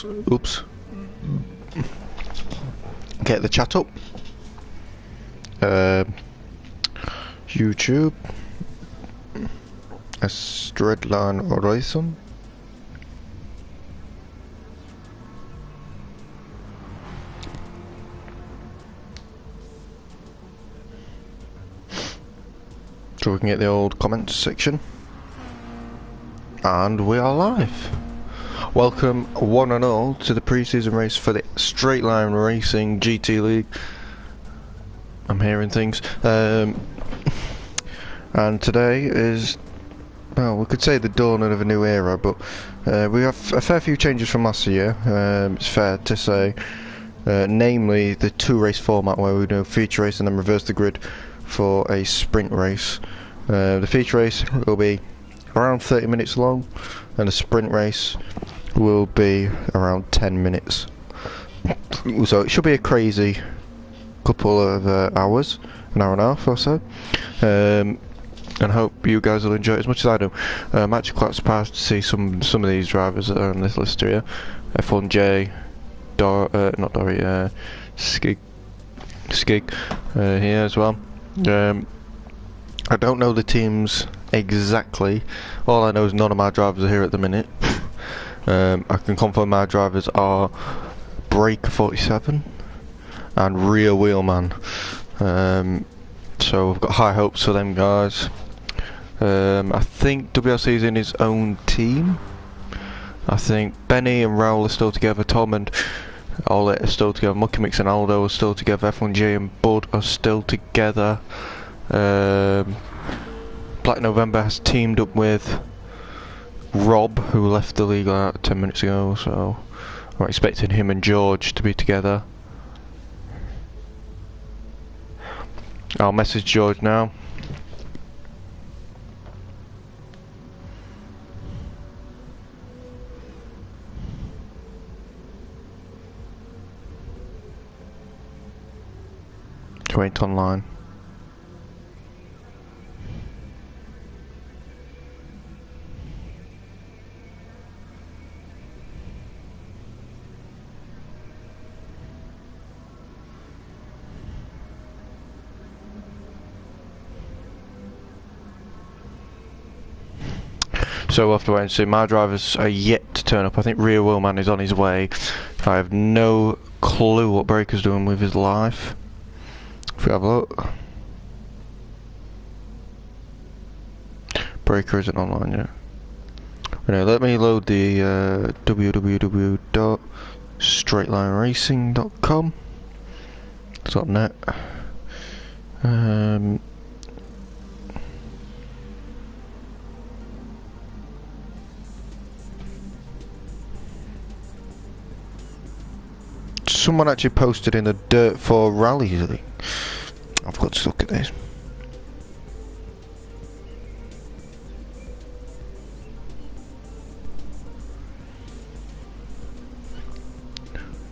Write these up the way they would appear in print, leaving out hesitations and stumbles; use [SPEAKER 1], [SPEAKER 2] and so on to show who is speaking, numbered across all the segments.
[SPEAKER 1] Oops. Get the chat up. YouTube. Stradline Horizon. So we can get the old comments section. And we are live. Welcome one and all to the pre-season race for the Straight Line Racing GT League. I'm hearing things. And today is, well, we could say the dawning of a new era, but we have a fair few changes from last year, it's fair to say. Namely the two-race format where we do a feature race and then reverse the grid for a sprint race. The feature race will be around 30 minutes long and the sprint race will be around 10 minutes. So it should be a crazy couple of hours, an hour and a half or so, and hope you guys will enjoy it as much as I do. I'm actually quite surprised to see some of these drivers that are on this list here. F1J, not Dory, Skig here as well. I don't know the teams exactly. All I know is none of my drivers are here at the minute. I can confirm my drivers are Breaker 47 and Rear Wheelman. So we've got high hopes for them guys. I think WRC is in his own team. I think Benny and Raoul are still together. Tom and Olet are still together. Mucky Mix and Aldo are still together. F1J and Bud are still together. Black November has teamed up with Rob, who left the league like 10 minutes ago, so I'm expecting him and George to be together. I'll message George now. Wait online. So we'll have to wait and see. My drivers are yet to turn up. I think Rear Wheelman is on his way. I have no clue what Breaker's doing with his life. If we have a look. Breaker isn't online yet. Anyway, let me load the www.straightlineracing.com. .net. Someone actually posted in the Dirt 4 Rally League. I've got to look at this.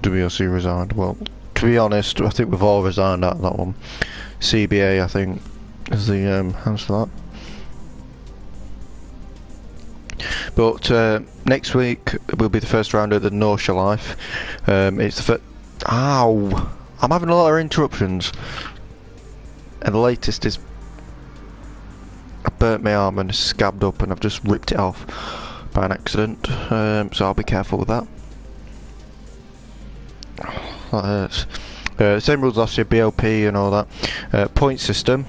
[SPEAKER 1] WRC resigned. Well, to be honest, I think we've all resigned out of that one. CBA, I think, is the answer for that. But next week will be the first round of the North Shore Life. It's the first. Ow! I'm having a lot of interruptions. And the latest is I burnt my arm and scabbed up and I've just ripped it off by an accident. So I'll be careful with that. That hurts. Same rules last year, BOP and all that. Point system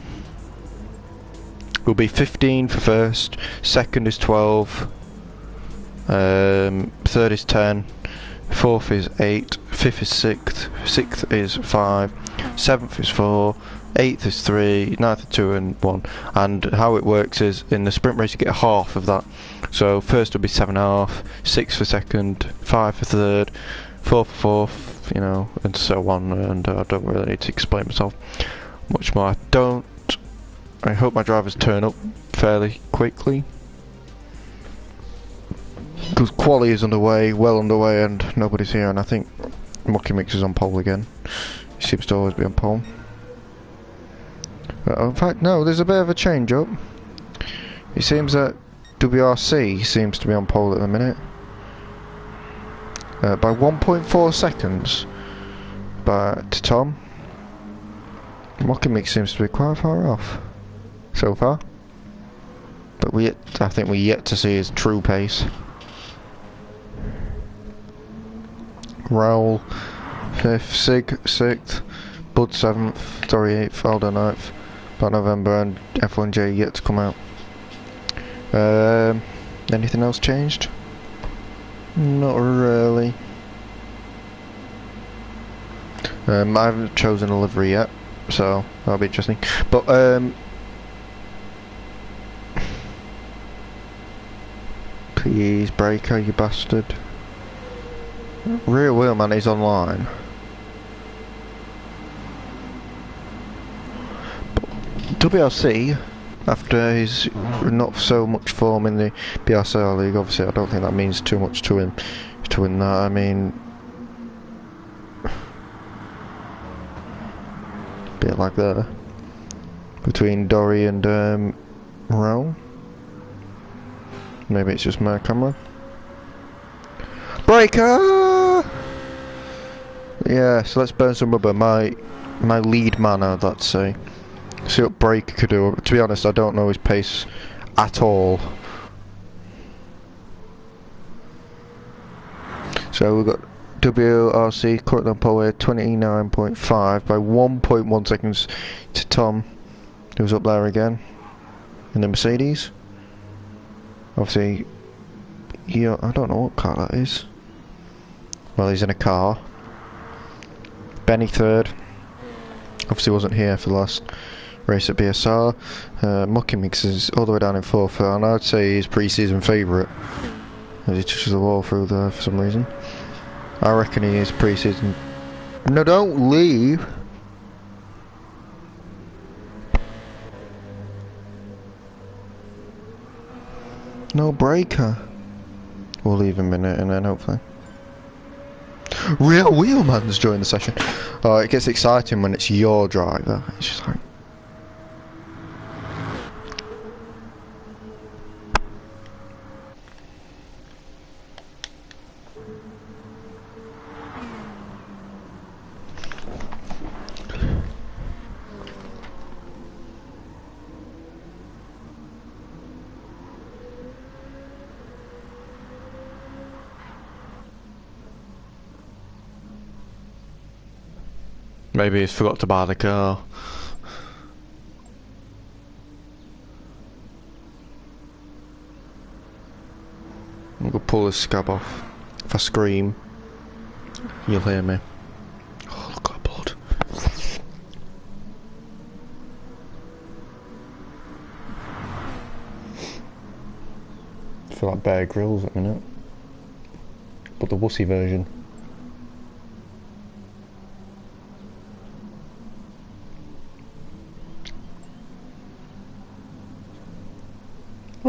[SPEAKER 1] will be 15 for first, second is 12, third is 10, fourth is 8, fifth is 6, sixth is 5, seventh is 4, eighth is 3, ninth is 2 and 1. And how it works is in the sprint race you get half of that. So first will be 7.5, 6 for second, 5 for third, 4 for fourth, you know, and so on. And I don't really need to explain myself much more. I hope my drivers turn up fairly quickly, because quali is underway, well underway, and nobody's here. And I think Mucky Mix is on pole again. He seems to always be on pole. In fact, no, there's a bit of a change up. It seems that WRC seems to be on pole at the minute. by 1.4 seconds to Tom. Mocking seems to be quite far off so far, but I think we're yet to see his true pace. Raoul 5th, Sig 6th, Bud 7th, Dory 8th, Aldo 9th, by November, and F1J yet to come out. Anything else changed? Not really. I haven't chosen a livery yet, so that'll be interesting. But please, Breaker, you bastard. Rear wheel man is online. But WRC, after his not so much form in the BSL League, obviously I don't think that means too much to him to win that. I mean, bit like that between Dory and Raoul. Maybe it's just my camera. Breaker! Yeah, so let's burn some rubber. My lead man, I'd like to say. See what Breaker could do. To be honest, I don't know his pace at all. So we've got WRC currently on pole 29.5 by 1.1 seconds to Tom, who's up there again in the Mercedes. Obviously, I don't know what car that is. Well, he's in a car. Benny 3rd. Obviously wasn't here for the last race at BSR. Mucky Mix is all the way down in 4th, and I'd say he's pre-season favourite, as he touches the wall through there for some reason. I reckon he is pre-season. No, don't leave. No, Breaker. We'll leave him in it and then hopefully. Real Wheelman's joined the session. Oh, it gets exciting when it's your driver. It's just like... Maybe he's forgot to buy the car. I'm gonna pull this scab off. If I scream, you'll hear me. Oh, look at that blood. I feel like Bear Grylls at the minute. But the wussy version.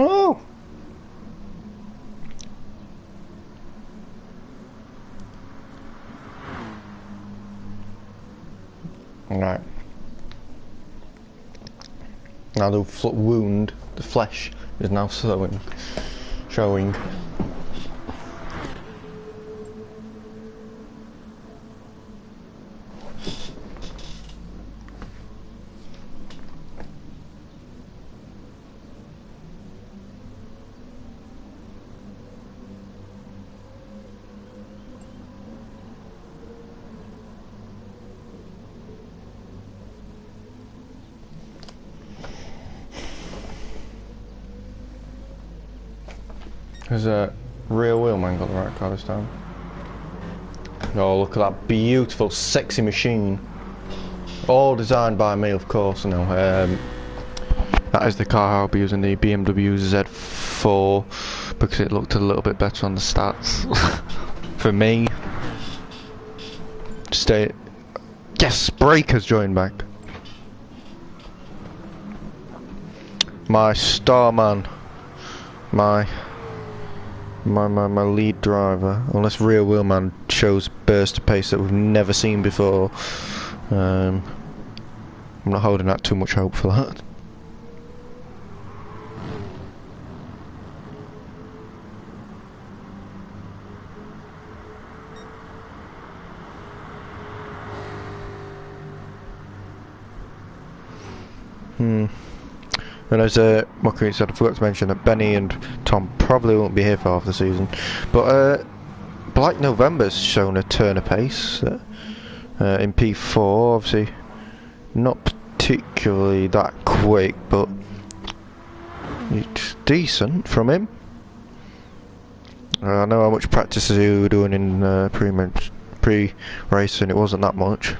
[SPEAKER 1] Oh! Right. Now the wound, the flesh, is now showing. Has a rear wheel man got the right car this time? Oh, look at that beautiful, sexy machine. All designed by me, of course. You know, that is the car I'll be using, the BMW Z4, because it looked a little bit better on the stats. For me. Stay. Yes, Breaker's joined back. My star man. My lead driver, unless Rear Wheelman shows burst of pace that we've never seen before. I'm not holding out too much hope for that. And as Mockery said, I forgot to mention that Benny and Tom probably won't be here for half the season. But Black November's shown a turn of pace in P4. Obviously, not particularly that quick, but it's decent from him. I know how much practice he was doing in pre-racing. It wasn't that much.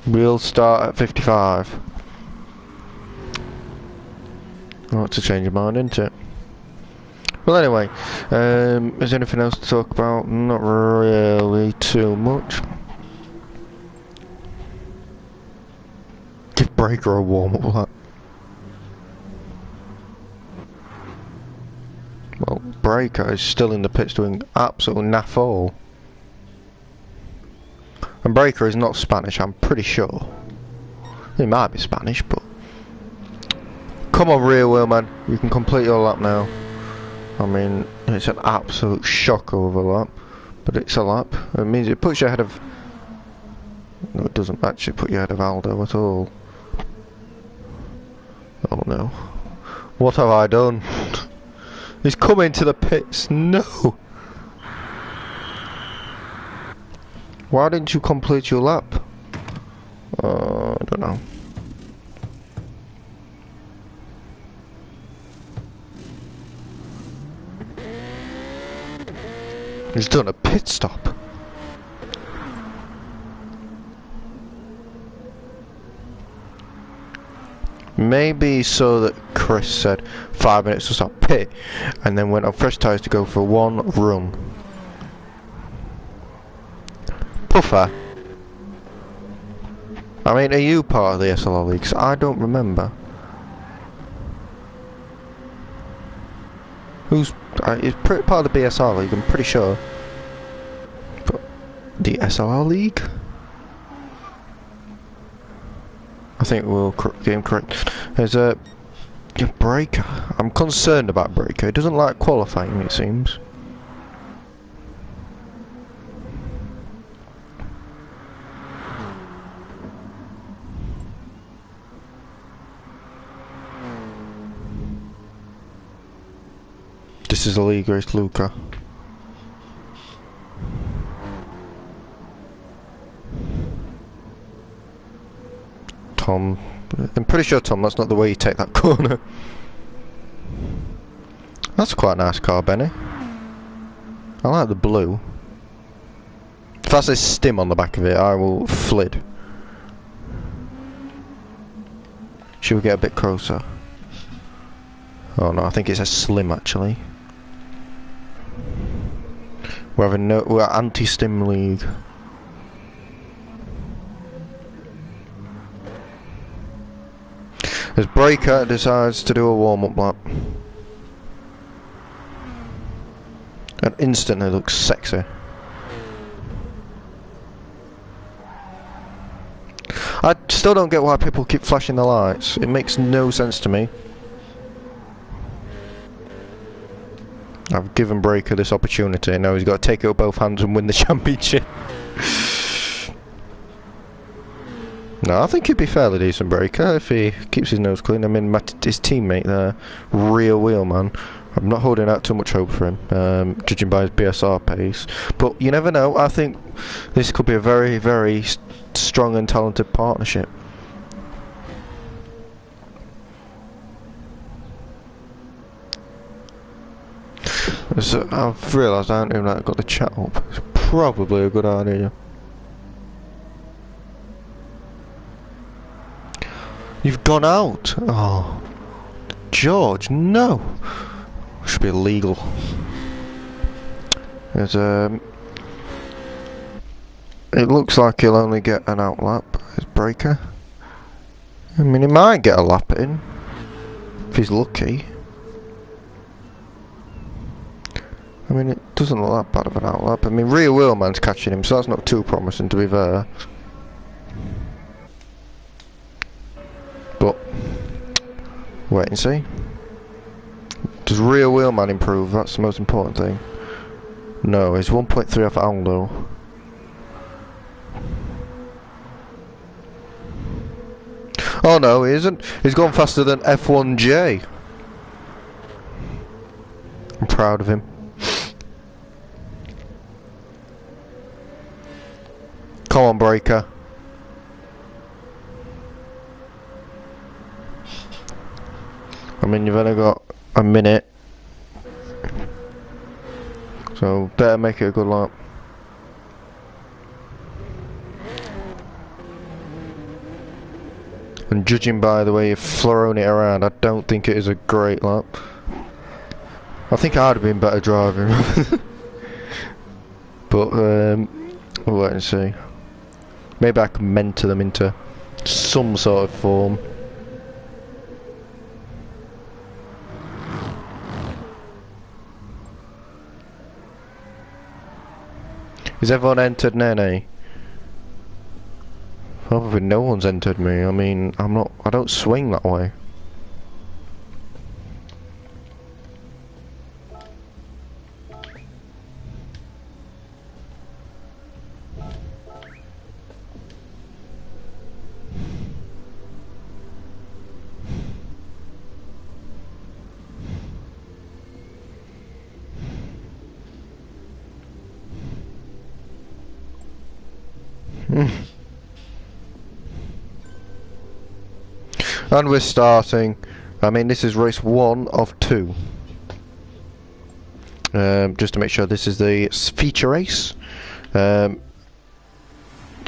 [SPEAKER 1] We'll start at 55. Oh, it's a change of mind, isn't it? Well, anyway, is there anything else to talk about? Not really too much. Give Breaker a warm-up lap. Well, Breaker is still in the pits doing absolute naff all. And Breaker is not Spanish, I'm pretty sure. He might be Spanish, but... Come on, rear wheel man, you can complete your lap now. I mean, it's an absolute shock over lap, but it's a lap. It means it puts you ahead of... No, it doesn't actually put you ahead of Aldo at all. Oh no. What have I done? He's come into the pits, no! Why didn't you complete your lap? I don't know. He's done a pit stop. Maybe so that Chris said 5 minutes to stop pit, and then went on fresh tyres to go for one run. Puffer. I mean, are you part of the SLR League? 'Cause I don't remember. Who's... it's part of the BSR League, I'm pretty sure. But the SLR League? I think we'll get him correct. There's a... Breaker. I'm concerned about Breaker. He doesn't like qualifying, it seems. This is a league race, Luca. Tom. I'm pretty sure, Tom, that's not the way you take that corner. That's quite a nice car, Benny. I like the blue. If that says Stim on the back of it, I will flid. Should we get a bit closer? Oh no, I think it says Slim actually. We're anti-Stim League. As Breaker decides to do a warm-up lap. And instantly looks sexy. I still don't get why people keep flashing the lights. It makes no sense to me. I've given Breaker this opportunity, now he's got to take it with both hands and win the championship. No, I think he'd be fairly decent, Breaker, if he keeps his nose clean. I mean, his teammate there, rear wheel man, I'm not holding out too much hope for him, judging by his BSR pace. But you never know, I think this could be a very, very strong and talented partnership. So I've realised I haven't even got the chat up. It's probably a good idea. You've gone out! Oh, George, no! Should be illegal. There's it looks like he'll only get an out lap as Breaker. I mean, he might get a lap in if he's lucky. I mean, it doesn't look that bad of an outlap. I mean, rear wheel man's catching him, so that's not too promising, to be fair. But wait and see. Does rear wheel man improve? That's the most important thing. No, it's 1.3 off Aldo. Oh no, he isn't. He's gone faster than F1J. I'm proud of him. Come on, Breaker. I mean, you've only got a minute. So, better make it a good lap. And judging by the way you've thrown it around, I don't think it is a great lap. I think I'd have been better driving. But, we'll wait and see. Maybe I can mentor them into some sort of form. Is everyone entered Nene? Probably no one's entered me. I mean, I don't swing that way. And we're starting. I mean, this is race 1 of 2. Just to make sure this is the feature race. Did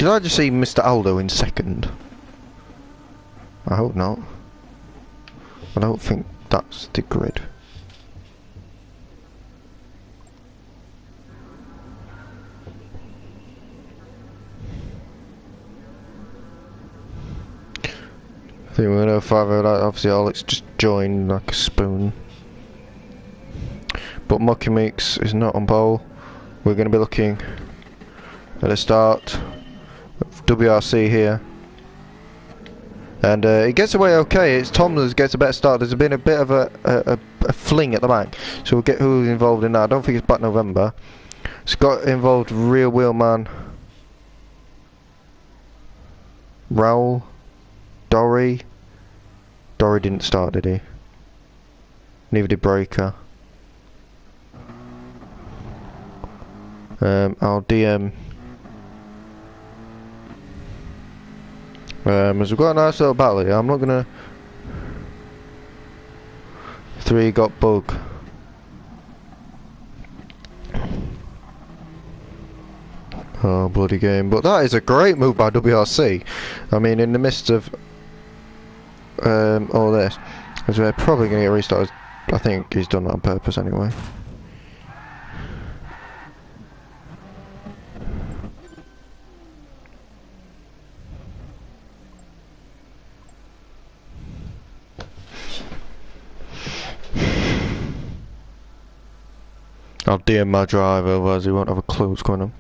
[SPEAKER 1] I just see Mr. Aldo in second? I hope not. I don't think that's the grid. I think we're gonna follow that. Obviously, Alex just joined like a spoon. But Mucky Meeks is not on pole. We're gonna be looking at the start of WRC here. And it gets away okay. It's Tom that gets a better start. There's been a bit of a fling at the back. So we'll get who's involved in that. I don't think it's back November. It's got involved rear wheel man. Raul. Dory didn't start, did he? Neither did Breaker. I'll DM. As we've got a nice little battle here, I'm not gonna. 3 got bug. Oh, bloody game. But that is a great move by WRC. I mean, in the midst of all this, as we're probably going to get restarted. I think he's done that on purpose anyway. I'll DM my driver, otherwise he won't have a clue what's going on.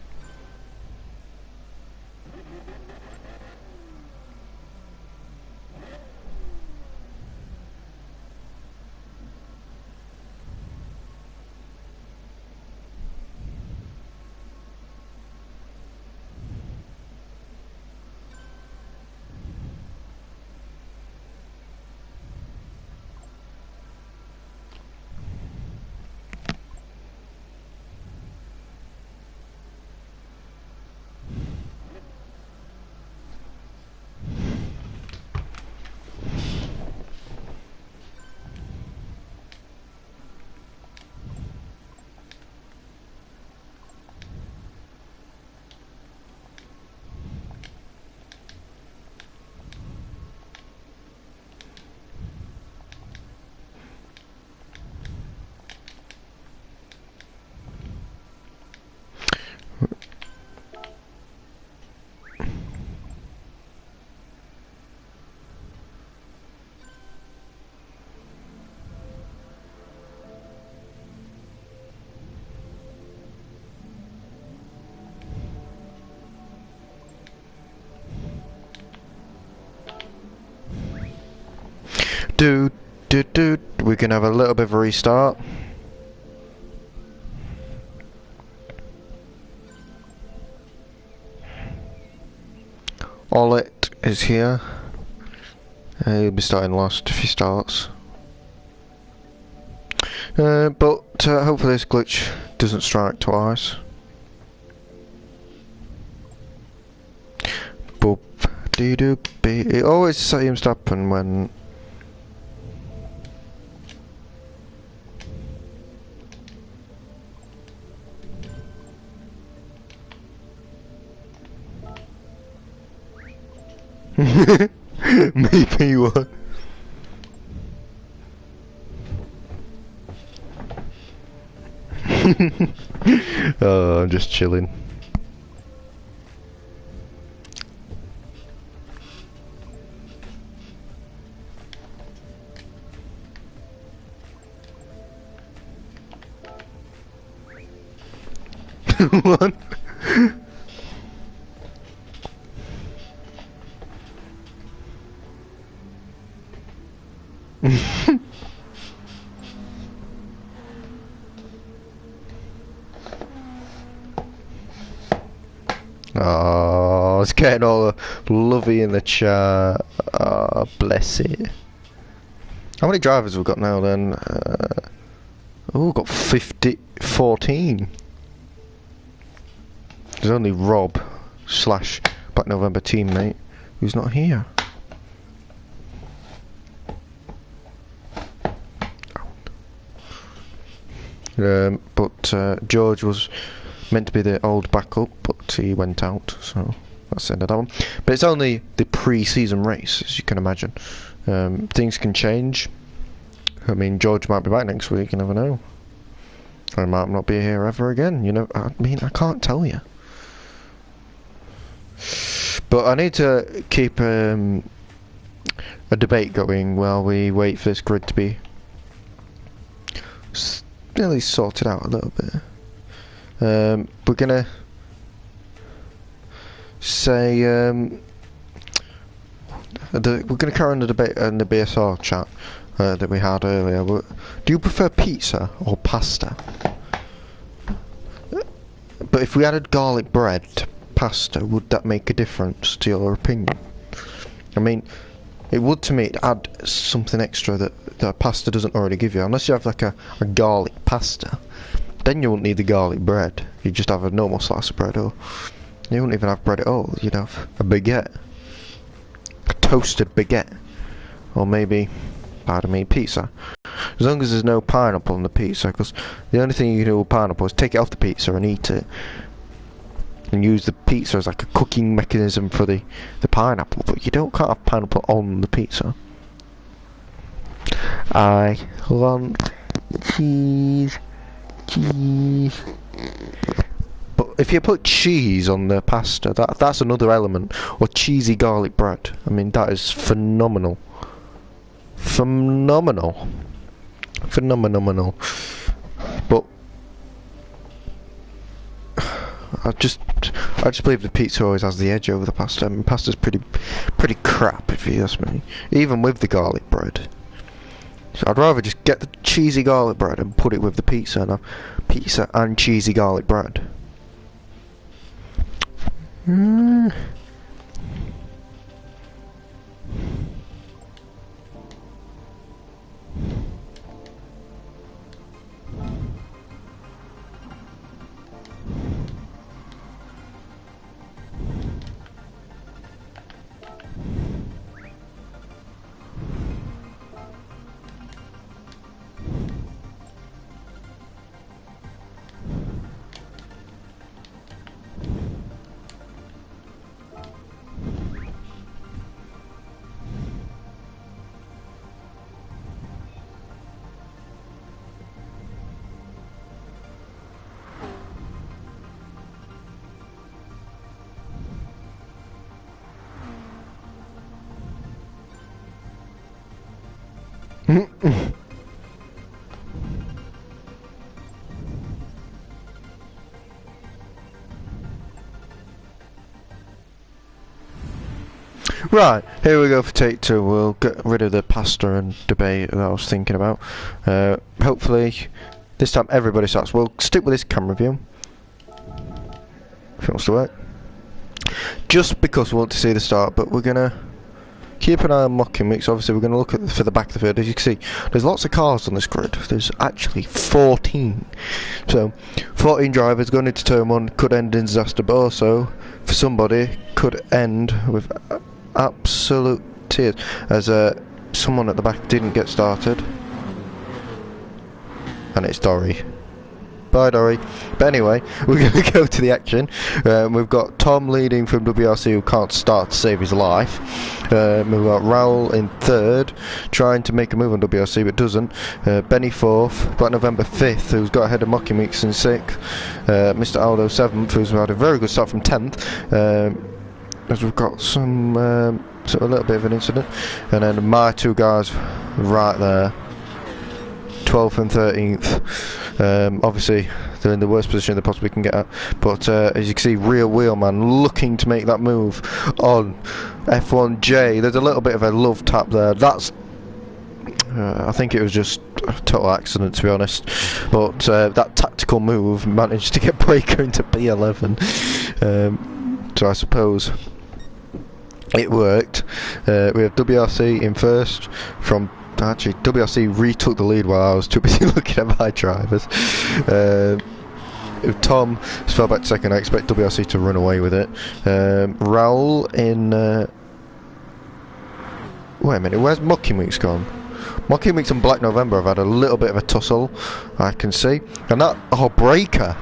[SPEAKER 1] do do do. We can have a little bit of a restart. Olet is here. He'll be starting last if he starts. But hopefully this glitch doesn't strike twice. Boop dee doo bee. It always seems to happen when maybe one. Oh, I'm just chilling. What? Oh, it's getting all lovey in the chat. Oh, bless it. How many drivers have we got now then? Oh, we've got 14. There's only Rob / Black November teammate who's not here. But George was meant to be the old backup, but he went out, so that's the end of that one. But it's only the pre-season race, as you can imagine. Things can change. I mean, George might be back next week, you never know. I might not be here ever again, you know. I mean, I can't tell you. But I need to keep a debate going while we wait for this grid to be really sorted out a little bit. We're gonna say we're gonna carry on the debate in the BSR chat that we had earlier. Do you prefer pizza or pasta? But if we added garlic bread to pasta, would that make a difference to your opinion? I mean, it would to me. It'd add something extra that pasta doesn't already give you, unless you have like a garlic pasta. Then you wouldn't need the garlic bread. You'd just have a normal slice of bread, or you wouldn't even have bread at all. You'd have a baguette, a toasted baguette, or maybe, pardon me, pizza. As long as there's no pineapple on the pizza, because the only thing you can do with pineapple is take it off the pizza and eat it, and use the pizza as like a cooking mechanism for the pineapple. But you can't have pineapple on the pizza. I want cheese. But if you put cheese on the pasta, that's another element. Or cheesy garlic bread. I mean, that is phenomenal. Phenomenal. But I just believe the pizza always has the edge over the pasta. I mean, pasta's pretty crap if you ask me. Even with the garlic bread. So I'd rather just get the cheesy garlic bread and put it with the pizza and have pizza and cheesy garlic bread. Right, here we go for take 2. We'll get rid of the pasta and debate that I was thinking about. Hopefully, this time everybody starts. We'll stick with this camera view. If it wants to work. Just because we want to see the start, but we're gonna keep an eye on mocking weeks. Obviously, we're gonna look at for the back of the field. As you can see, there's lots of cars on this grid. There's actually 14. So, 14 drivers going into turn 1 could end in disaster, but also for somebody could end with absolute tears, as someone at the back didn't get started, and it's Dory. Bye, Dory. But anyway, we're going to go to the action. We've got Tom leading from WRC, who can't start to save his life. We've got Raoul in 3rd, trying to make a move on WRC, but doesn't. Benny 4th, Black November 5th, who's got ahead of Mocky Meeks in 6th. Mr. Aldo 7th, who's had a very good start from 10th. As we've got some sort of a little bit of an incident, and then my 2 guys right there, 12th and 13th. Obviously they're in the worst position they possibly can get at, but as you can see, Real Wheelman looking to make that move on F1J. There's a little bit of a love tap there. That's I think it was just a total accident, to be honest, but that tactical move managed to get Breaker into P11, so I suppose it worked. We have WRC in 1st from... Actually, WRC retook the lead while I was too busy looking at my drivers. Tom fell back to 2nd. I expect WRC to run away with it. Raoul in... wait a minute, where's Mucky Meeks gone? Mucky Meeks and Black November have had a little bit of a tussle, I can see. And that... oh, Breaker!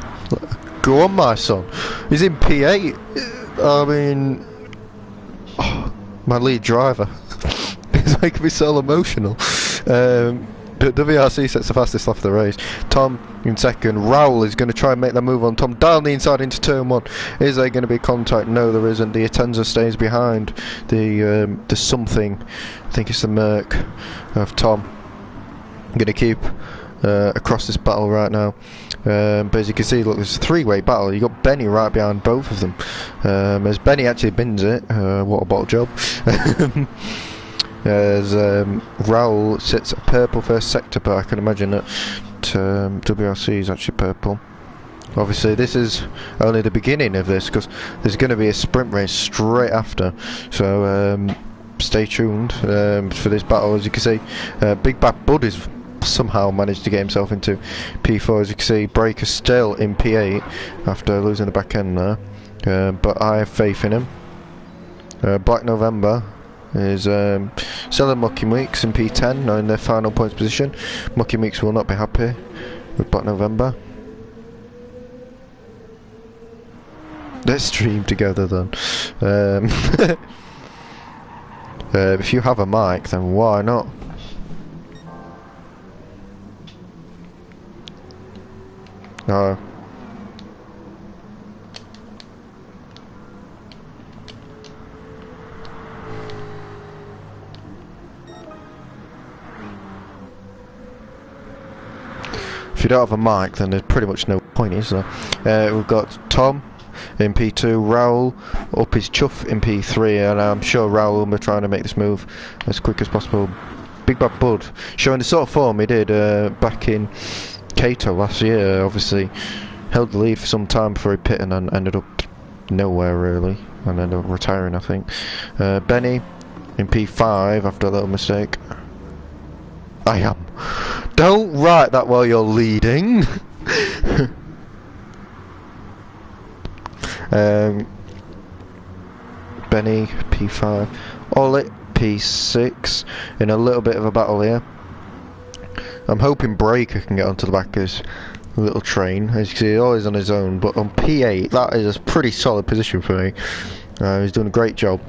[SPEAKER 1] Go on, my son. He's in P8. I mean... oh, my lead driver. It's making me so emotional. WRC sets the fastest lap of the race. Tom in 2nd. Raoul is going to try and make that move on Tom down the inside into turn 1. Is there going to be contact? No, there isn't. The Atenza stays behind the something. I think it's the Merc of Tom. I'm going to keep across this battle right now. But as you can see, look, there's a 3-way battle. You got Benny right behind both of them. As Benny actually bins it. What a bottle job. As Raoul sits at purple first sector, but I can imagine that WRC is actually purple. Obviously this is only the beginning of this, because there's going to be a sprint race straight after, so stay tuned for this battle. As you can see, Big Bad Bud is somehow managed to get himself into P4. As you can see, Breaker still in P8 after losing the back end there, but I have faith in him. Black November is selling Mucky Meeks in P10, now in their final points position. Mucky Meeks will not be happy with Black November. Let's stream together then. If you have a mic, then why not? No. If you don't have a mic, then there's pretty much no point, is there? We've got Tom in P2, Raoul up his chuff in P3, and I'm sure Raoul will be trying to make this move as quick as possible. Big Bad Bud showing the sort of form he did back in Cato last year. Obviously held the lead for some time before he pitted and ended up nowhere really, and ended up retiring, I think. Benny in P5 after a little mistake. I am. Don't write that while you're leading. Benny P5, Olit P6 in a little bit of a battle here. I'm hoping Breaker can get onto the back of this little train. As you can see, he's always on his own, but on P8 that is a pretty solid position for me. He's doing a great job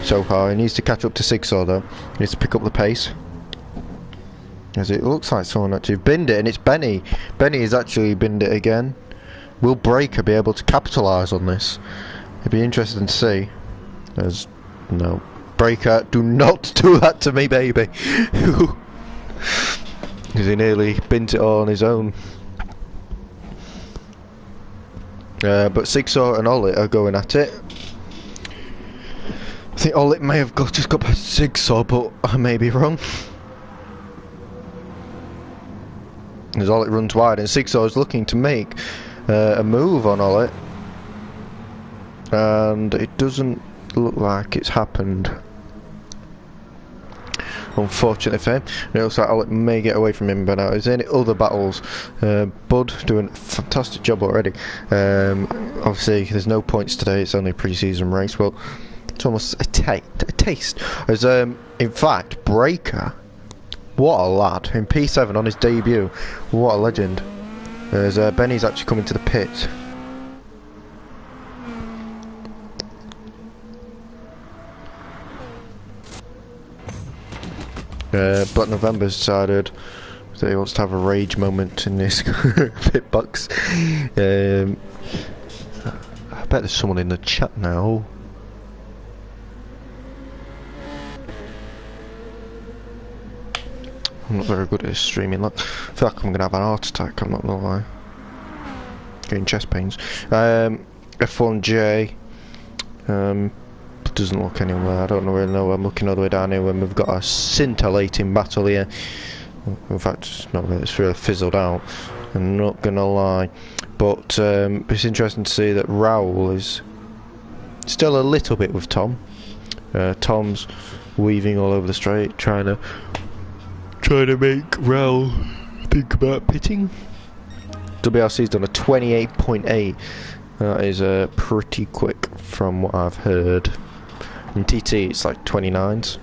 [SPEAKER 1] so far. He needs to catch up to Sigsaw though. He needs to pick up the pace, as it looks like someone actually binned it, and it's Benny. Benny has actually binned it again. Will Breaker be able to capitalise on this? It'd be interesting to see. As no, Breaker, do not do that to me, baby. Because he nearly binned it all on his own. But Sigsaw and Olit are going at it. I think Olet may have just got past Jigsaw, but I may be wrong. As Olet runs wide, and Jigsaw is looking to make a move on Olet, and it doesn't look like it's happened. Unfortunately for him, it looks like Olet may get away from him by now. Is there any other battles? Bud doing a fantastic job already. Obviously, there's no points today. It's only a pre-season race. Well, it's almost a taste. As in fact, Breaker, what a lad in P7 on his debut. What a legend. As Benny's actually coming to the pit. But November's decided that he wants to have a rage moment in this pit box. I bet there's someone in the chat now. I'm not very good at streaming. Look, I feel like I'm gonna have an heart attack. I'm not gonna lie. Getting chest pains. F1J. Doesn't look anywhere. I don't really know. I'm looking all the way down here when we've got a scintillating battle here. In fact, it's really fizzled out. I'm not gonna lie, but it's interesting to see that Raoul is still a little bit with Tom. Tom's weaving all over the straight, trying to make Raoul think about pitting. WRC's done a 28.8. That is pretty quick from what I've heard. In TT it's like 29s.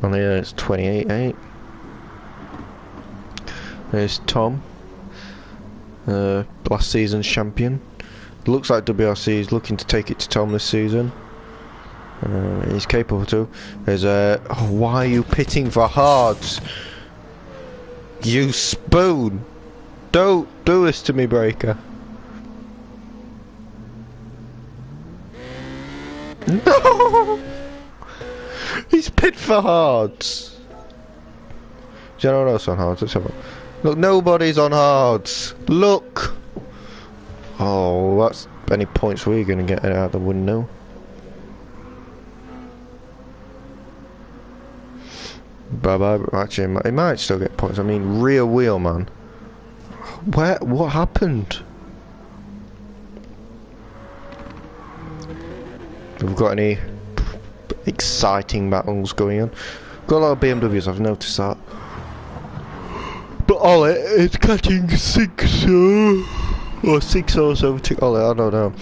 [SPEAKER 1] On here it's 28.8. There's Tom, last season's champion. Looks like WRC is looking to take it to Tom this season. He's capable too. There's why are you pitting for hards? You spoon! Don't do this to me, Breaker. No! He's pit for hards. Do you know what else on hards? Let's have a look. Nobody's on hards. Look. Oh, that's any points we're gonna get out of the window. Bye bye. Actually, he might still get points. I mean, rear wheel, man. What happened? Have we got any exciting battles going on? Got a lot of BMWs, I've noticed that. But Olet is catching 6-0 or 6-0's overtaking Olet. I don't know.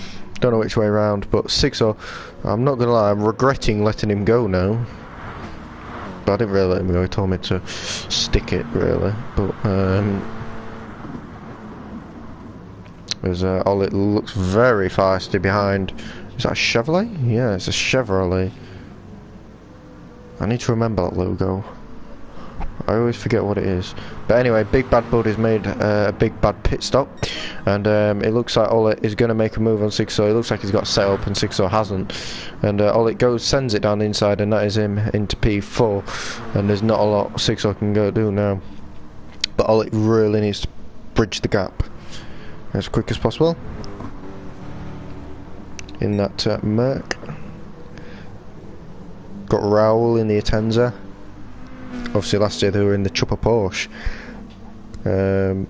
[SPEAKER 1] Don't know which way around, but 6-0. I'm not gonna lie, I'm regretting letting him go now. But I didn't really let him go. He told me to stick it, really. But as Olet looks very feisty behind. Is that a Chevrolet? Yeah, it's a Chevrolet. I need to remember that logo. I always forget what it is. But anyway, Big Bad Bud has made a big bad pit stop. And it looks like Olet is going to make a move on 6-0. It looks like he's got set up and 6-0 hasn't. And Olet sends it down the inside, and that is him into P4. And there's not a lot 6-0 can go do now. But Olet really needs to bridge the gap as quick as possible. In that Merc. Got Raoul in the Atenza. Obviously last year they were in the Chopper Porsche,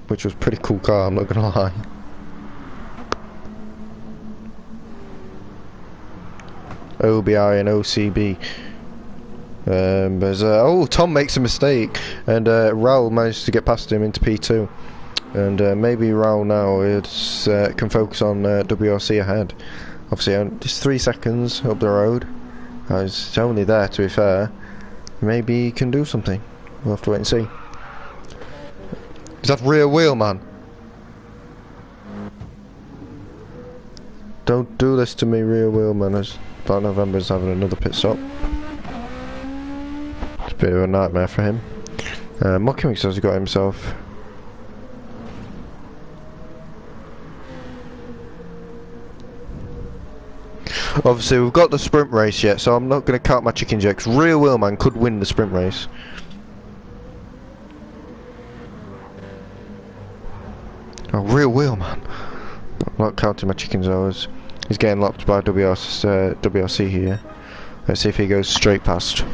[SPEAKER 1] which was a pretty cool car, I'm not gonna lie. OBI and OCB. Oh, Tom makes a mistake, and Raoul managed to get past him into P2. And maybe Raoul now can focus on WRC ahead. Obviously, just 3 seconds up the road. It's only there, to be fair. Maybe he can do something. We'll have to wait and see. Is that rear wheel, man? Don't do this to me, rear wheel, man. As Black November's having another pit stop. It's a bit of a nightmare for him. Mockimix has got himself. Obviously, we've got the sprint race yet, so I'm not going to count my chickens yet, because Rear Wheelman could win the sprint race. Oh, Rear Wheelman. I'm not counting my chickens, though, as he's getting locked by WRC here. Let's see if he goes straight past.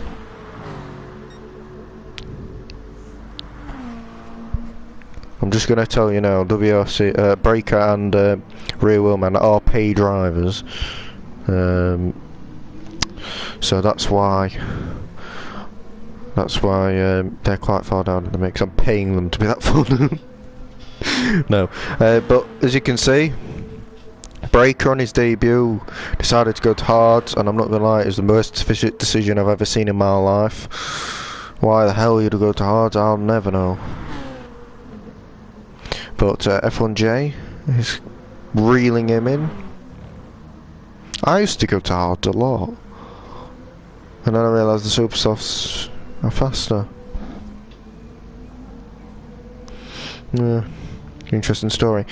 [SPEAKER 1] I'm just going to tell you now, WRC, Breaker and Rear Wheelman are paid drivers. So that's why they're quite far down in the mix. I'm paying them to be that fun. No, but as you can see, Breaker on his debut decided to go to hards, and I'm not gonna lie, it was the most efficient decision I've ever seen in my life. Why the hell you'd go to hards, I'll never know. But F1J is reeling him in. I used to go to hards a lot, and then I realised the super softs are faster. Yeah, interesting story.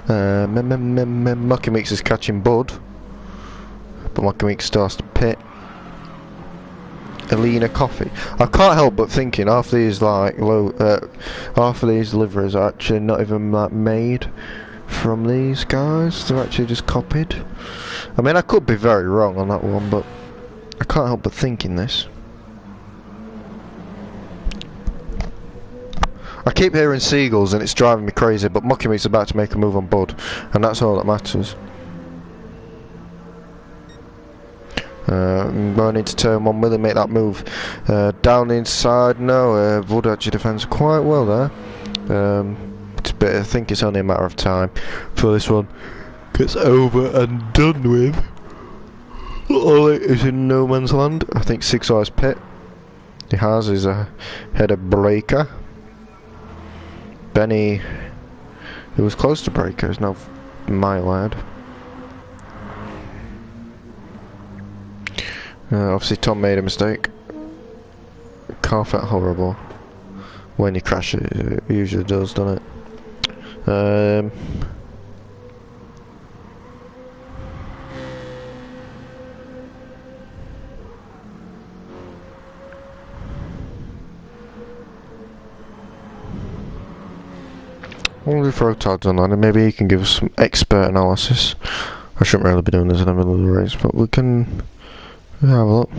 [SPEAKER 1] Mucky Meeks is catching Bud, but Mucky Meeks starts to pit. Alina Coffee. I can't help but thinking half these half of these liveries are actually not even like made from these guys. They're actually just copied. I mean, I could be very wrong on that one, but I can't help but thinking this. I keep hearing seagulls and it's driving me crazy, but Mucky Meat's about to make a move on Bud, and that's all that matters. Going into turn one, will he make that move? Down the inside, no, Bud actually defends quite well there. I think it's only a matter of time before this one gets over and done with. Ollie is in no man's land. I think 6 hours pit. He has his head of Breaker. Benny, who was close to Breaker, is now mile ahead. Obviously Tom made a mistake. Car felt horrible. When you crash it usually does, doesn't it? We'll do throw Todd's on that, and maybe he can give us some expert analysis. I shouldn't really be doing this in the middle of the race, but we can have a look.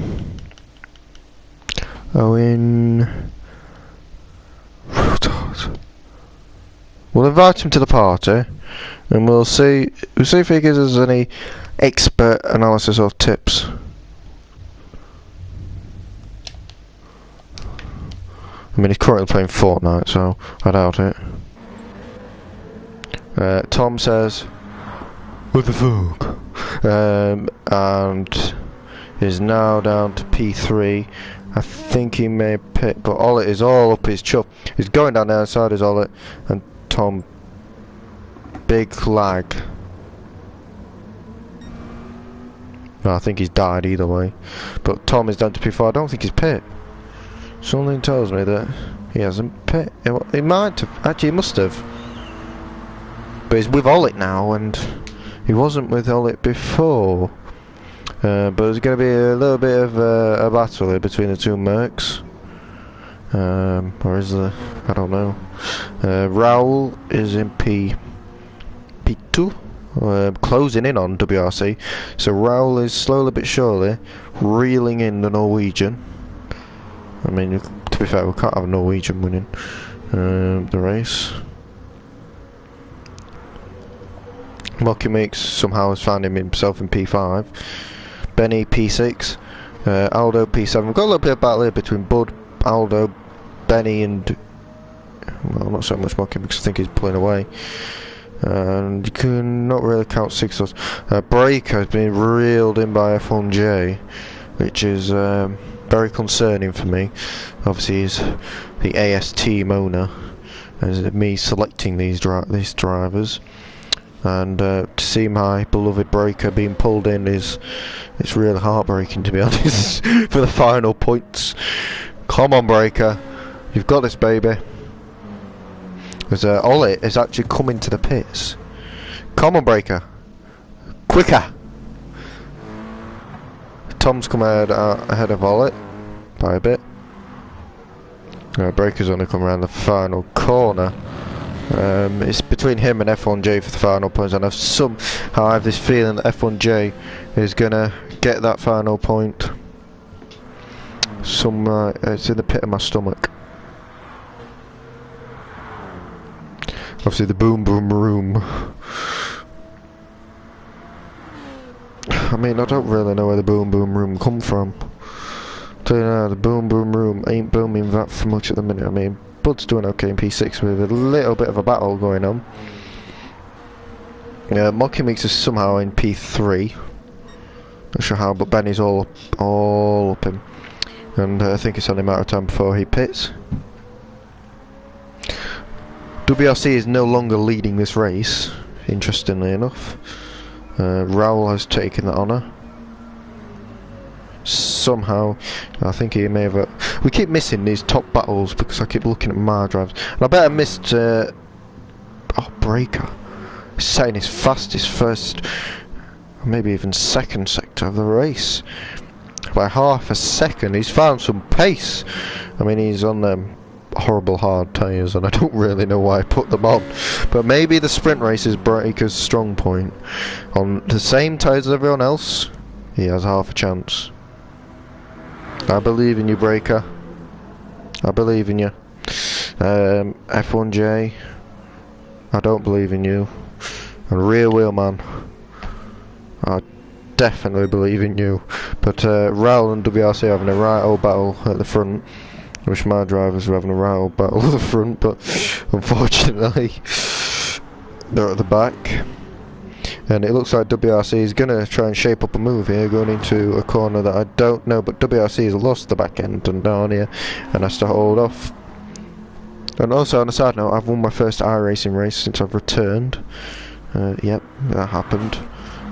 [SPEAKER 1] Owen. We'll invite him to the party, and we'll see if he gives us any expert analysis or tips. I mean, he's currently playing Fortnite, so I doubt it. Tom says, "What the fuck?" And is now down to P3. I think he may pit, but Ollie is all up his chuff. He's going down the outside, is Ollie, and Tom, big lag. No, I think he's died either way. But Tom is down to P4. I don't think he's pit. Something tells me that he hasn't pit. He might have. Actually, he must have. But he's with Olit now, and he wasn't with Olit before. But there's going to be a little bit of a battle here between the two Mercs. Or is there? I don't know. Raoul is in P2, closing in on WRC. So Raoul is slowly but surely reeling in the Norwegian. I mean, to be fair, we can't have a Norwegian winning the race. Mucky Meeks somehow has found himself in P5. Benny P6. Aldo P7. We've got a little bit of battle here between Bud, Aldo, Benny, and well, not so much Mucky because I think he's pulling away. And you can not really count 6 doors. Breaker has been reeled in by F1J, which is very concerning for me. Obviously, he's the AS team owner, as me selecting these drivers. And to see my beloved Breaker being pulled in it's really heartbreaking, to be honest. For the final points. Come on, Breaker, you've got this, baby. Because Ollie is actually coming to the pits. Come on, Breaker, quicker. Tom's come ahead of Ollie by a bit. Breaker's only come around the final corner. It's between him and F1J for the final points, and I have this feeling that F1J is gonna get that final point. It's in the pit of my stomach. Obviously the boom boom room. I mean, I don't really know where the boom boom room come from. Tell you now, the boom boom room ain't booming that for much at the minute. I mean, Bud's doing okay in P6 with a little bit of a battle going on. Mocky Meeks is somehow in P3. Not sure how, but Benny's all up him. And I think it's only a matter of time before he pits. WRC is no longer leading this race, interestingly enough. Raul has taken the honour. Somehow, I think he may have... we keep missing these top battles because I keep looking at my drives. And I bet I missed... oh, Breaker. He's setting his fastest first, maybe even second sector of the race. By half a second, he's found some pace. I mean, he's on them horrible hard tyres, and I don't really know why I put them on. But maybe the sprint race is Breaker's strong point. On the same tyres as everyone else, he has half a chance. I believe in you, Breaker. I believe in you. F1J, I don't believe in you. And Rear Wheel Man, I definitely believe in you. But Raul and WRC are having a right old battle at the front. I wish my drivers were having a right old battle at the front, but unfortunately they're at the back. And it looks like WRC is going to try and shape up a move here, going into a corner that I don't know, but WRC has lost the back end and down here and has to hold off. And also, on a side note, I've won my first iRacing race since I've returned. Yep, that happened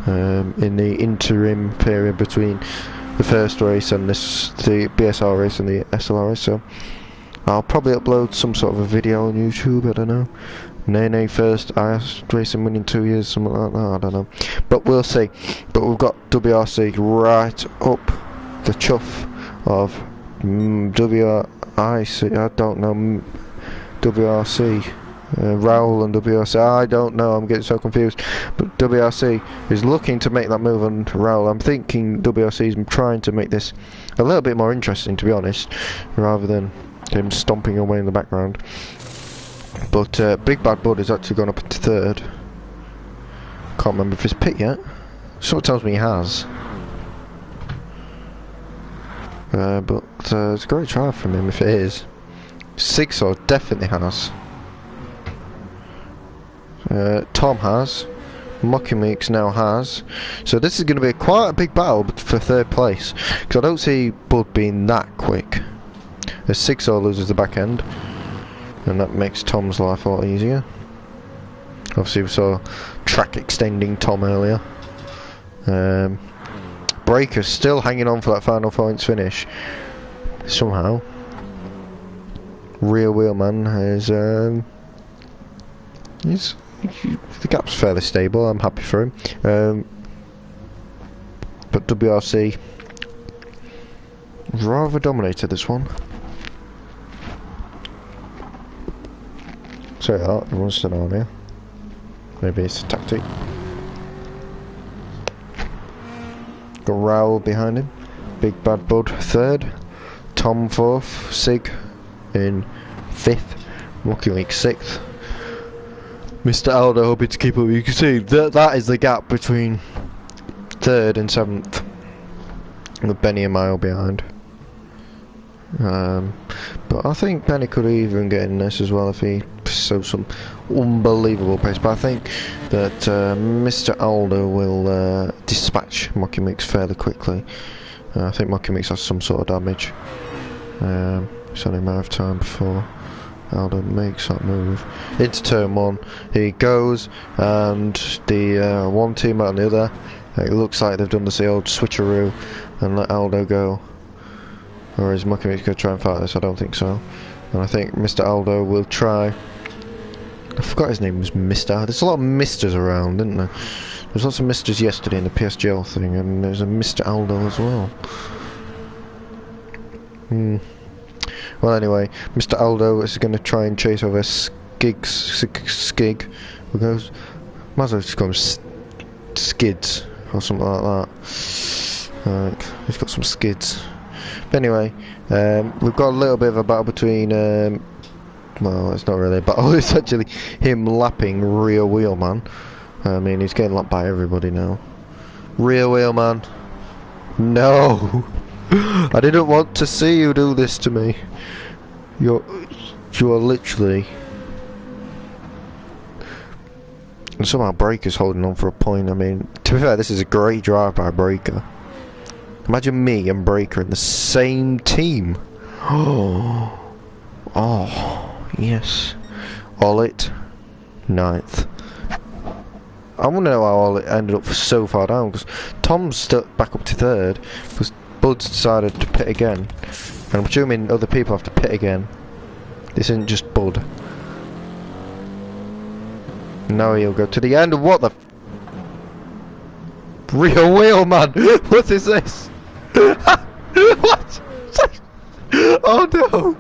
[SPEAKER 1] in the interim period between the first race and the BSR race and the SLR race. So I'll probably upload some sort of a video on YouTube, I don't know. Nene first racing win in 2 years, something like that, I don't know. But we'll see. But we've got WRC right up the chuff of WRC, I don't know, WRC. Raul and WRC, I don't know, I'm getting so confused. But WRC is looking to make that move on Raul. I'm thinking WRC is trying to make this a little bit more interesting, to be honest, rather than him stomping away in the background. But Big Bad Bud is actually gone up into third. Can't remember if he's pit yet. Someone tells me he has. But it's a great try from him if it is. Sigsaw definitely has. Tom has. Mocky Meeks now has. So this is going to be quite a big battle for third place, because I don't see Bud being that quick. As Sigsaw loses the back end, and that makes Tom's life a lot easier. Obviously we saw track extending Tom earlier. Breaker's still hanging on for that final points finish somehow. Rear Wheel Man is the gap's fairly stable, I'm happy for him. But WRC rather dominated this one. Sorry, everyone's still on here. Maybe it's a tactic. Got Raul behind him. Big Bad Bud third. Tom fourth. Sig in fifth. Mocky Meeks sixth. Mr. Aldo hoping to keep up. You can see that is the gap between third and seventh, with Benny a mile behind. But I think Benny could even get in this as well if he shows some unbelievable pace. But I think that Mr. Aldo will dispatch Mocky Meeks fairly quickly. I think Mocky Meeks has some sort of damage. It's only a matter of time before Aldo makes that move. Into turn one he goes, and the one team out on the other, it looks like they've done the old switcheroo and let Aldo go. Or is Mocky Meeks going to try and fight this? I don't think so. And I think Mr. Aldo will try. I forgot his name was Mr. There's a lot of Misters around, isn't there? There's lots of Misters yesterday in the PSGL thing, and there's a Mr. Aldo as well. Well, anyway, Mr. Aldo is going to try and chase over Skig. We go. Might as well just call him Skids or something like that. He's got some skids. But anyway, we've got a little bit of a battle between. Well, it's not really a battle. It's actually him lapping Rear Wheelman. I mean, he's getting lapped by everybody now. Rear Wheelman. No! I didn't want to see you do this to me. You are literally... And somehow Breaker's holding on for a point. I mean, to be fair, this is a great drive by Breaker. Imagine me and Breaker in the same team. Oh, yes. Ollit, 9th. I want to know how Ollit ended up so far down, because Tom's still back up to 3rd, because Bud's decided to pit again. And I'm assuming other people have to pit again. This isn't just Bud. Now he'll go to the end of what the... Real wheel, man! What is this? What? Oh no!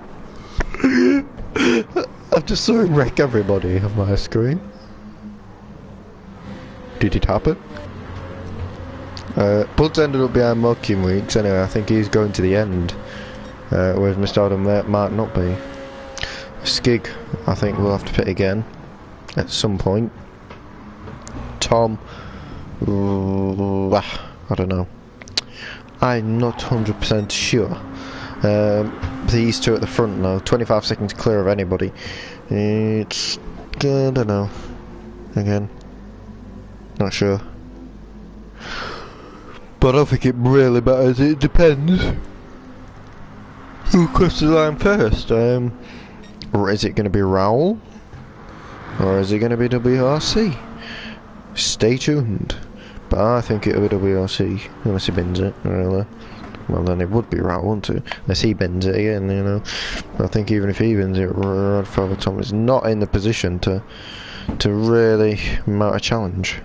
[SPEAKER 1] I've just saw him wreck everybody on my screen. Did it happen? Bud's ended up behind Mucking Weeks anyway. I think he's going to the end. Whereas Mr. Adam might not be. Skig, I think we'll have to pit again at some point. Tom, I don't know. I'm not 100% sure. These two at the front now, 25 seconds clear of anybody. It's... I don't know. Again, not sure. But I don't think it really matters, it depends who crosses the line first. Or is it going to be Rowell? Or is it going to be WRC? Stay tuned. But I think it'll be WRC, unless he bins it, really. Well, then it would be Rowell, wouldn't it? Unless he bins it again, you know. I think even if he bins it, Rodfather Tom is not in the position to really mount a challenge.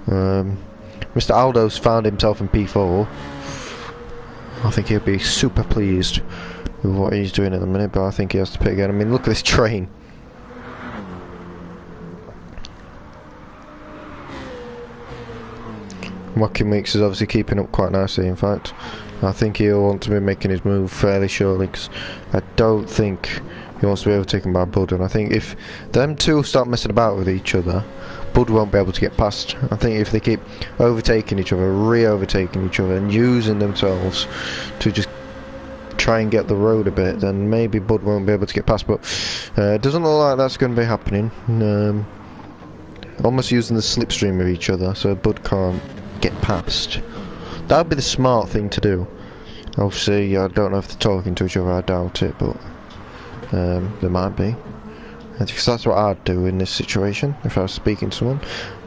[SPEAKER 1] Mr. Aldo's found himself in P4. I think he'll be super pleased with what he's doing at the minute, but I think he has to pit again. I mean, look at this train. Wacky Meeks is obviously keeping up quite nicely, in fact. I think he'll want to be making his move fairly shortly, because I don't think he wants to be overtaken by Bud, and I think if them two start messing about with each other, Bud won't be able to get past. I think if they keep overtaking each other, re-overtaking each other, and using themselves to just try and get the road a bit, then maybe Bud won't be able to get past, but it doesn't look like that's going to be happening. Almost using the slipstream of each other, so Bud can't get past. That would be the smart thing to do. Obviously, I don't know if they're talking to each other, I doubt it, but there might be. Because that's what I'd do in this situation, if I was speaking to someone.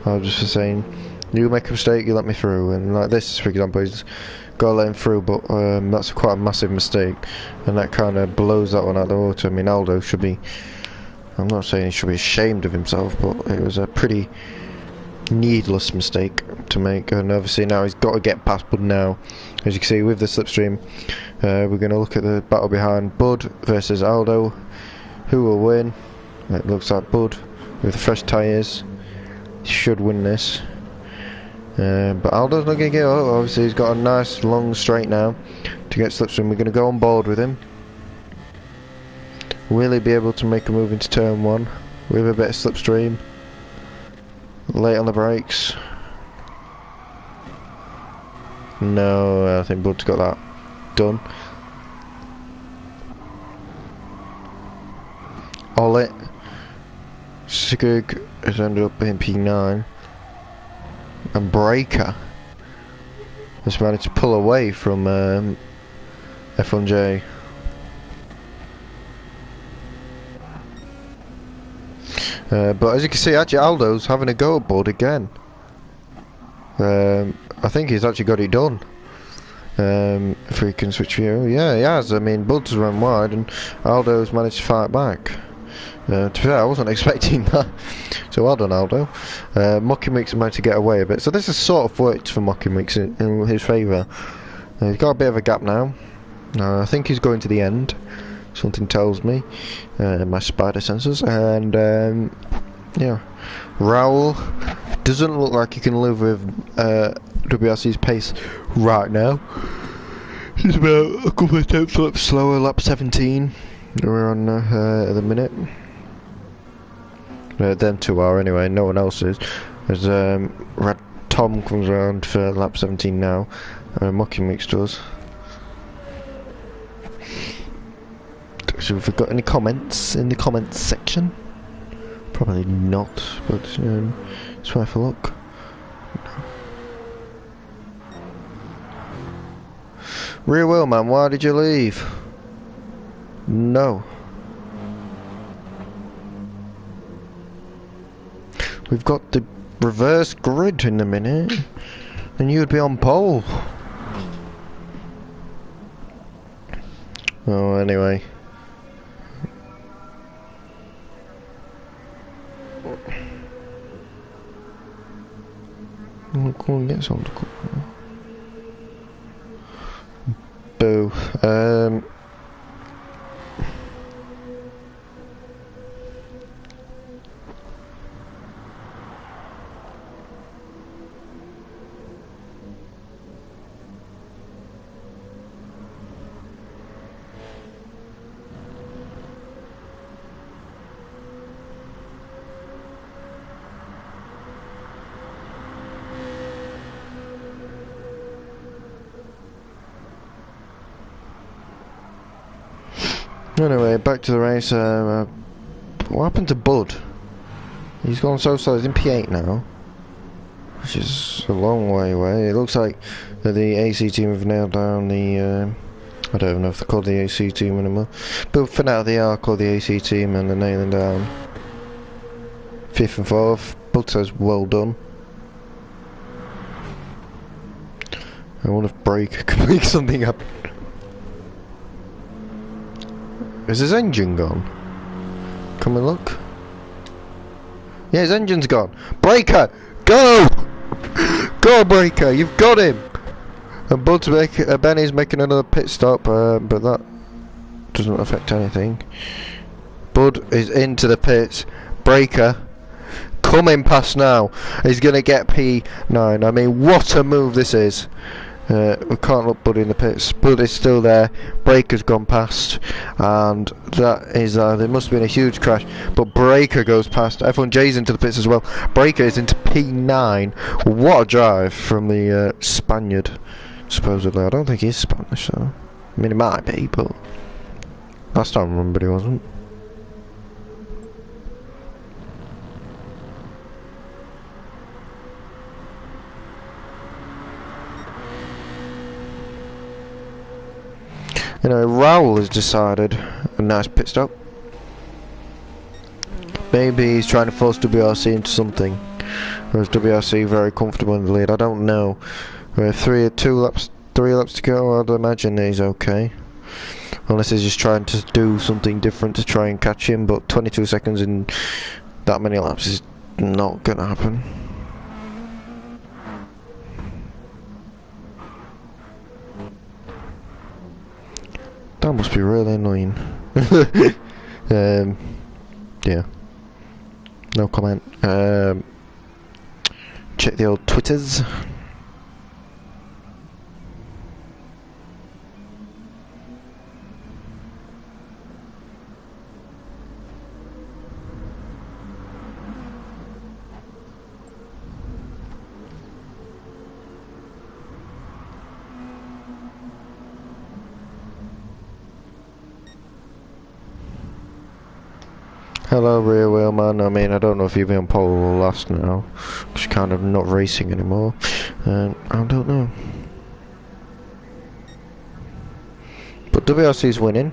[SPEAKER 1] I would just be saying, you make a mistake, you let me through, and like this, for example, he's got to let him through, but that's quite a massive mistake, and that kind of blows that one out of the water. I mean, Aldo should be, I'm not saying he should be ashamed of himself, but it was a pretty needless mistake to make, and obviously now he's got to get past Bud now. As you can see with the slipstream, we're going to look at the battle behind Bud versus Aldo. Who will win? It looks like Bud with fresh tyres should win this, but Aldo's not going to get up. Obviously he's got a nice long straight now to get slipstream. We're going to go on board with him. Will he be able to make a move into turn 1 with a bit of slipstream? Late on the brakes. No, I think Bud's got that done. Ollit. Sigurd has ended up in P9. And Breaker has managed to pull away from F1J. But as you can see, actually Aldo's having a go at Bud again. I think he's actually got it done. If we can switch view, yeah, he has. I mean, Bud's run wide and Aldo's managed to fight back. To be fair, I wasn't expecting that. So well done, Aldo. Mucky Meeks managed to get away a bit. So this has sort of worked for Mucky Meeks in his favour. He's got a bit of a gap now. I think he's going to the end. Something tells me. My spider senses. And yeah, Raul doesn't look like he can live with WRC's pace right now. He's about a couple of tenths laps slower, lap 17. We're on at the minute. Them two are anyway, no one else is. As Tom comes around for lap 17 now, Mucky Mix does. So have we got any comments in the comments section? Probably not, but it's worth a look. Rear wheel man, why did you leave? No. We've got the reverse grid in a minute, and you'd be on pole. Oh, anyway. I'll go and get someone to cook. Boo. Anyway, back to the race. What happened to Bud? He's gone so slow. He's in P8 now, which is a long way away. It looks like the AC team have nailed down the. I don't even know if they're called the AC team anymore, but for now they are called the AC team, and they're nailing down 5th and 4th. Bud says well done. I wonder if Breaker can make something happen. Is his engine gone? Come and look. Yeah, his engine's gone. Breaker! Go! Go, Breaker! You've got him! And Benny's making another pit stop, but that doesn't affect anything. Bud is into the pits. Breaker, coming past now. He's going to get P9. I mean, what a move this is. We can't look Bud in the pits. Bud is still there. Breaker's gone past, and that is there must have been a huge crash. But Breaker goes past. F1J's into the pits as well. Breaker is into P9. What a drive from the Spaniard, supposedly. I don't think he's Spanish though. I mean, he might be, but last time I remember he wasn't. You know, Raul has decided a nice pit stop. Maybe he's trying to force WRC into something. Or is WRC very comfortable in the lead? I don't know. We're 3 laps to go. I'd imagine he's okay. Unless he's just trying to do something different to try and catch him. But 22 seconds in that many laps is not gonna happen. That must be really annoying. Yeah. No comment. Check the old Twitters. Hello, rear wheel man. I mean, I don't know if you've been on pole or last now, because you're kind of not racing anymore. I don't know. But WRC's winning.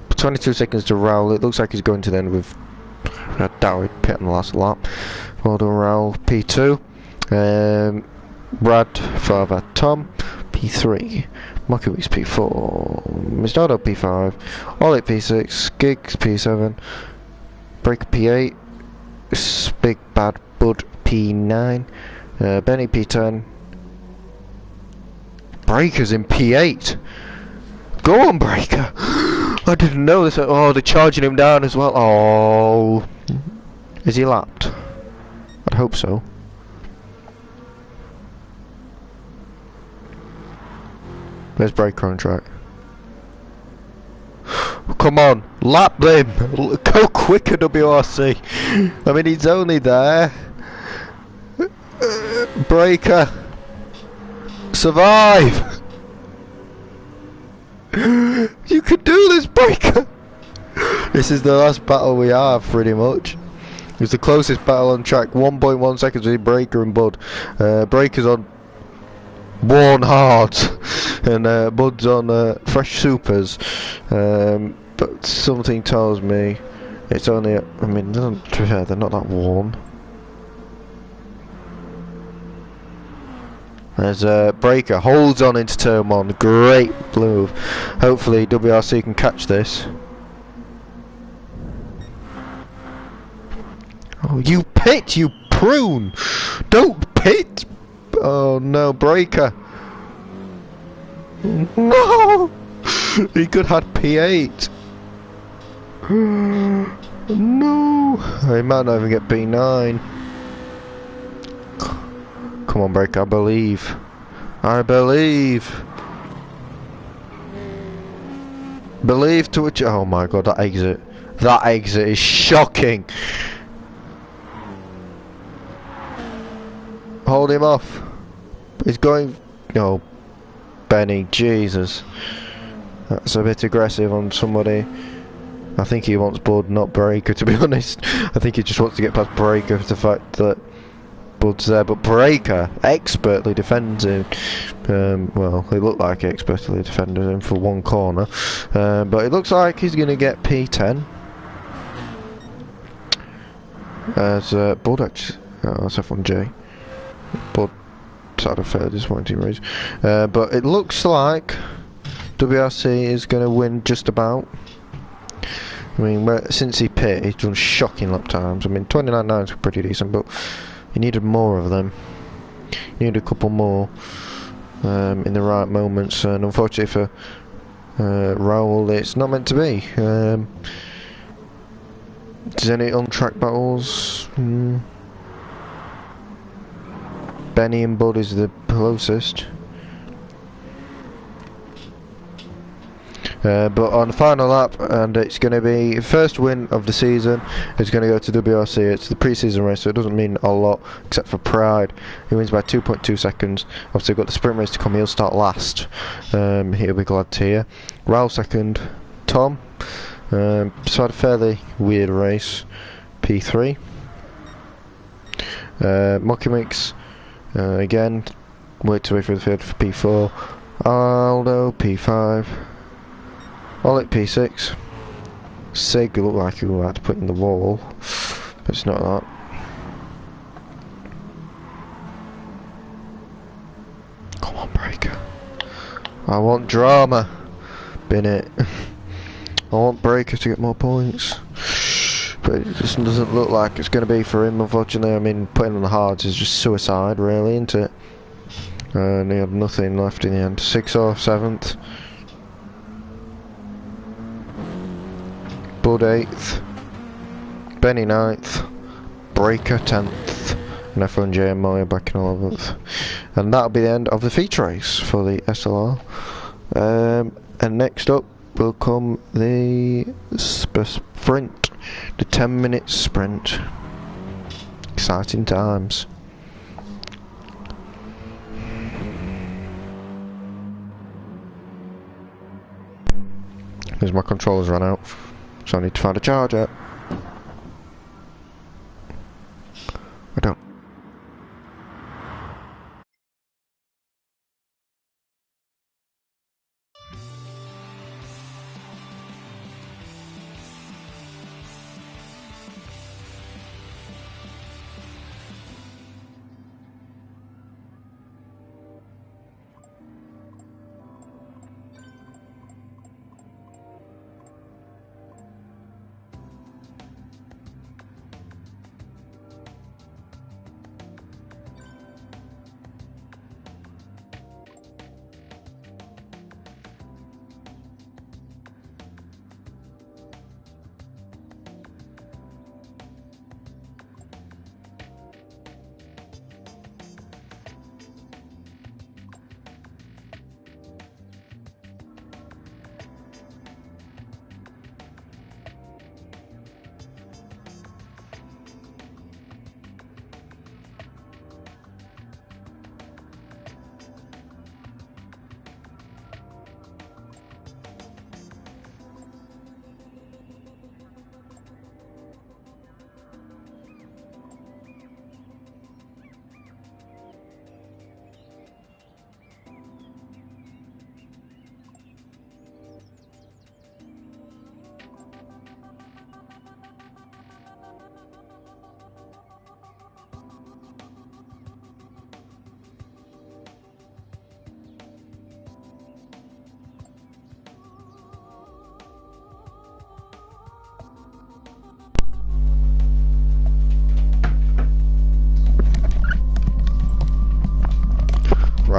[SPEAKER 1] 22 seconds to Raul. It looks like he's going to the end with a Dowie pit on the last lap. Well done, Raul. P2. Brad, Father, Tom, P3. Mockowicz P4, Mistardo P5, Olit P6, Gigs P7, Breaker P8, Big Bad Bud P9, Benny P10, Breaker's in P8. Go on, Breaker. I didn't know this. Oh, they're charging him down as well. Oh. Is he lapped? I'd hope so. Where's Breaker on track? Come on, lap them! Go quicker, WRC! I mean, he's only there. Breaker! Survive! You can do this, Breaker! This is the last battle we have, pretty much. It's the closest battle on track, 1.1 seconds between Breaker and Bud. Breaker's on worn hard, and Bud's on fresh supers. But something tells me it's only, I mean, to be fair, they're not that worn. There's Breaker, holds on into turn one, great move. Hopefully WRC can catch this. Oh, you pit, you prune! Don't pit! Oh no, Breaker! No! He could have had P8. No! He might not even get P9. Come on, Breaker, I believe. I believe. Believe to which. Oh my god, that exit. That exit is shocking. Hold him off. He's going. Oh, Benny, Jesus. That's a bit aggressive on somebody. I think he wants Bud, not Breaker, to be honest. I think he just wants to get past Breaker for the fact that Bud's there. But Breaker expertly defends him. Well, it looked like he expertly defended him for one corner. But it looks like he's going to get P10. As Bud actually. Oh, that's F1J. Bud had a fairly disappointing race. But it looks like WRC is going to win just about. I mean, since he pit, he's done shocking lap times. I mean, 29.9 is pretty decent, but he needed more of them. He needed a couple more in the right moments, and unfortunately for Raoul, it's not meant to be. Is any on-track battles? Benny and Bud is the closest. But on the final lap, and it's going to be first win of the season, it's going to go to WRC. It's the pre-season race, so it doesn't mean a lot except for pride. He wins by 2.2 seconds. Obviously got the sprint race to come, he'll start last. He'll be glad to hear. Raoul second, Tom. So had a fairly weird race, P3. Mocky Mix, again, worked his way through the field for P4. Aldo, P5. Oleg P6. Sig looked like he had to put in the wall, but it's not that. Come on, Breaker. I want drama. Bin it. I want Breaker to get more points. But it just doesn't look like it's going to be for him, unfortunately. I mean, putting on the hards is just suicide, really, isn't it? And he had nothing left in the end. 6th or 7th. Bud 8th, Benny 9th, Breaker 10th, and F1J and Moya back in 11th. And that'll be the end of the feature race for the SLR. And next up will come the sprint, the 10-minute sprint. Exciting times. Because my controller's run out. So I need to find a charger. I don't.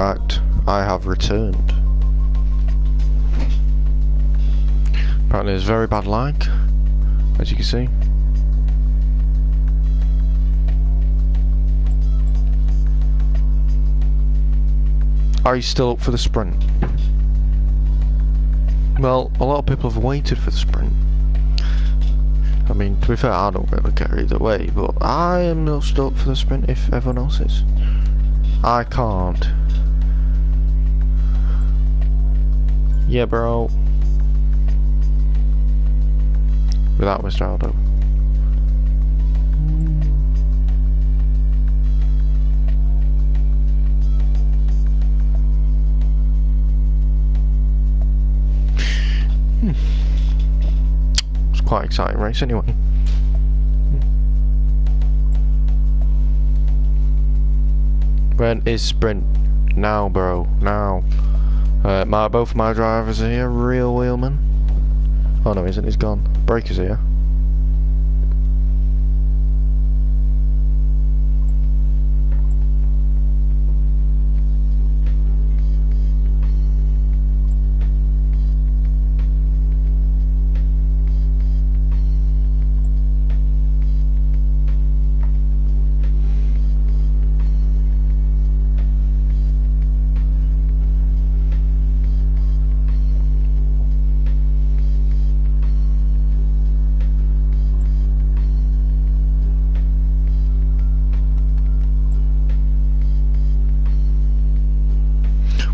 [SPEAKER 1] Right, I have returned. Apparently there's very bad lag, as you can see. Are you still up for the sprint? Well, a lot of people have waited for the sprint. I mean, to be fair, I don't really care either way, but I am not still up for the sprint if everyone else is. I can't. Yeah, bro. Without Mr. Aldo. It's quite an exciting race anyway. When is sprint? Now, bro. Now. Both my drivers are here. Real wheelman. Oh no, isn't. He's gone. Breaker's here.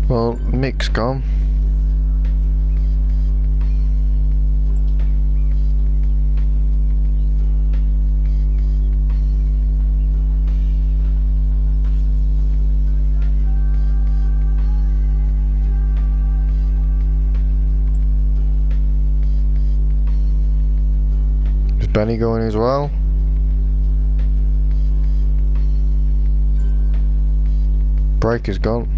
[SPEAKER 1] Well, Mick's gone. Is Benny going as well? Breaker's gone.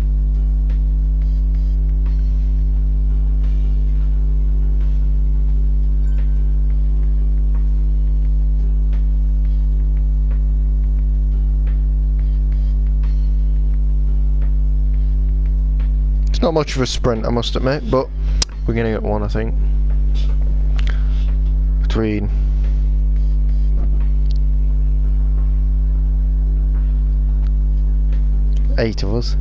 [SPEAKER 1] Not much of a sprint, I must admit, but we're gonna get one, I think. Between eight of us.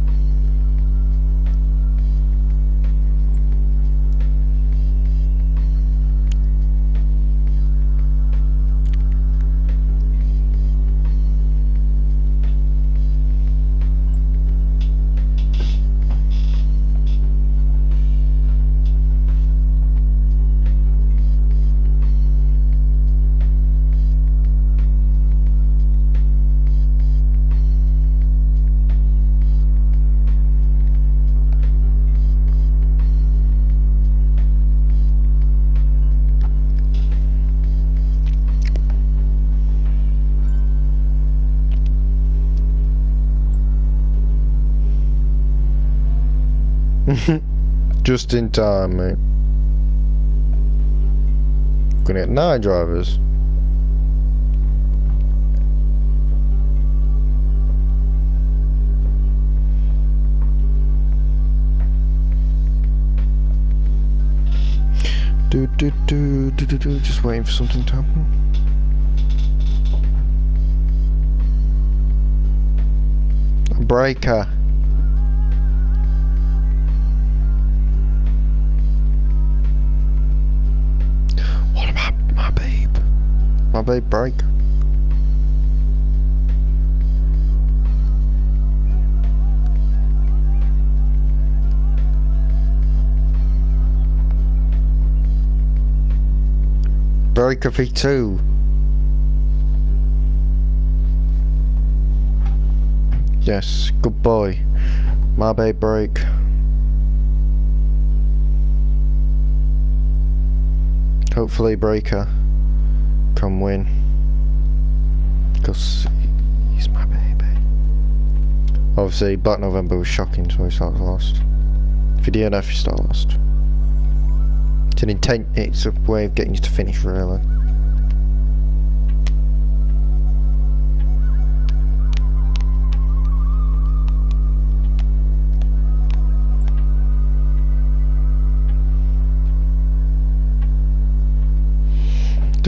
[SPEAKER 1] Just in time, mate. Gonna get 9 drivers. Just waiting for something to happen. A breaker. What about my babe? My babe break. Breaker V2. Yes, good boy. My babe break. Hopefully Breaker can win, because he's my baby. Obviously Black November was shocking, so he starts lost. If you DNF, you start lost. It's an intent, it's a way of getting you to finish, really.